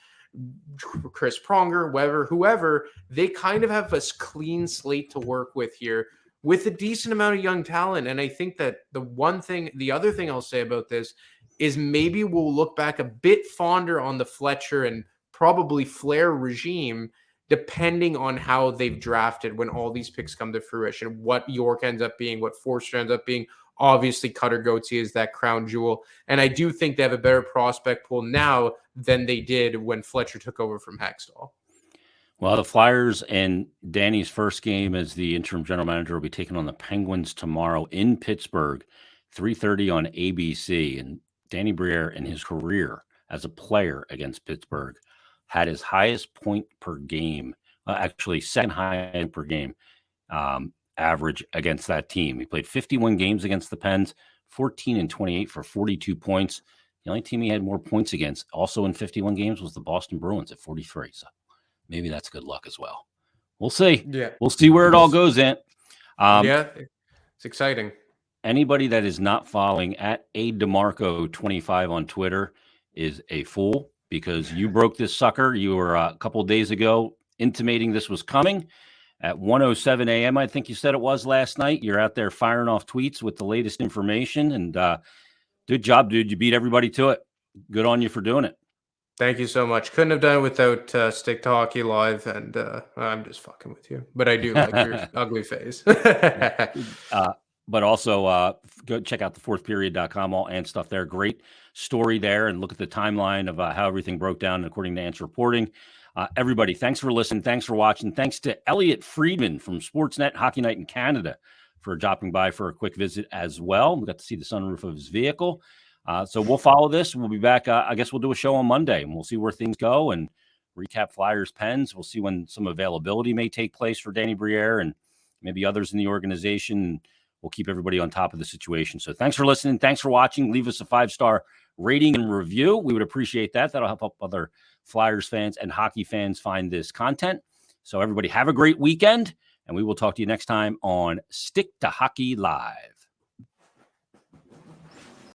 Chris Pronger, whoever, they kind of have a clean slate to work with here with a decent amount of young talent. And I think that the other thing I'll say about this is maybe we'll look back a bit fonder on the Fletcher and probably Flair regime, depending on how they've drafted when all these picks come to fruition, what York ends up being, what Forster ends up being. Obviously, Cutter Gauthier is that crown jewel. And I do think they have a better prospect pool now than they did when Fletcher took over from Hextall. Well, the Flyers and Danny's first game as the interim general manager will be taking on the Penguins tomorrow in Pittsburgh, 3:30 on ABC. And Danny Briere in his career as a player against Pittsburgh had his highest point per game, actually second highest per game average against that team. He played 51 games against the Pens, 14-28 for 42 points. The only team he had more points against, also in 51 games, was the Boston Bruins at 43. So maybe that's good luck as well. We'll see. Yeah. We'll see where it all goes, Ant. Yeah, it's exciting. Anybody that is not following at ADeMarco25 on Twitter is a fool, because you broke this sucker. You were a couple of days ago intimating this was coming at 1:07 a.m. I think you said it was last night. You're out there firing off tweets with the latest information, and good job, dude. You beat everybody to it. Good on you for doing it. Thank you so much. Couldn't have done it without Stick to Hockey Live, and I'm just fucking with you. But I do like your ugly face. But also go check out thefourthperiod.com, all and stuff there. Great story there, and look at the timeline of how everything broke down according to Ant's reporting. Everybody, thanks for listening. Thanks for watching. Thanks to Elliot Friedman from Sportsnet Hockey Night in Canada for dropping by for a quick visit as well. We got to see the sunroof of his vehicle. So we'll follow this. We'll be back. I guess we'll do a show on Monday, and we'll see where things go and recap Flyers Pens. We'll see when some availability may take place for Danny Briere and maybe others in the organization. We'll keep everybody on top of the situation. So thanks for listening. Thanks for watching. Leave us a 5-star rating and review. We would appreciate that. That'll help other Flyers fans and hockey fans find this content. So everybody have a great weekend, and we will talk to you next time on Stick to Hockey Live.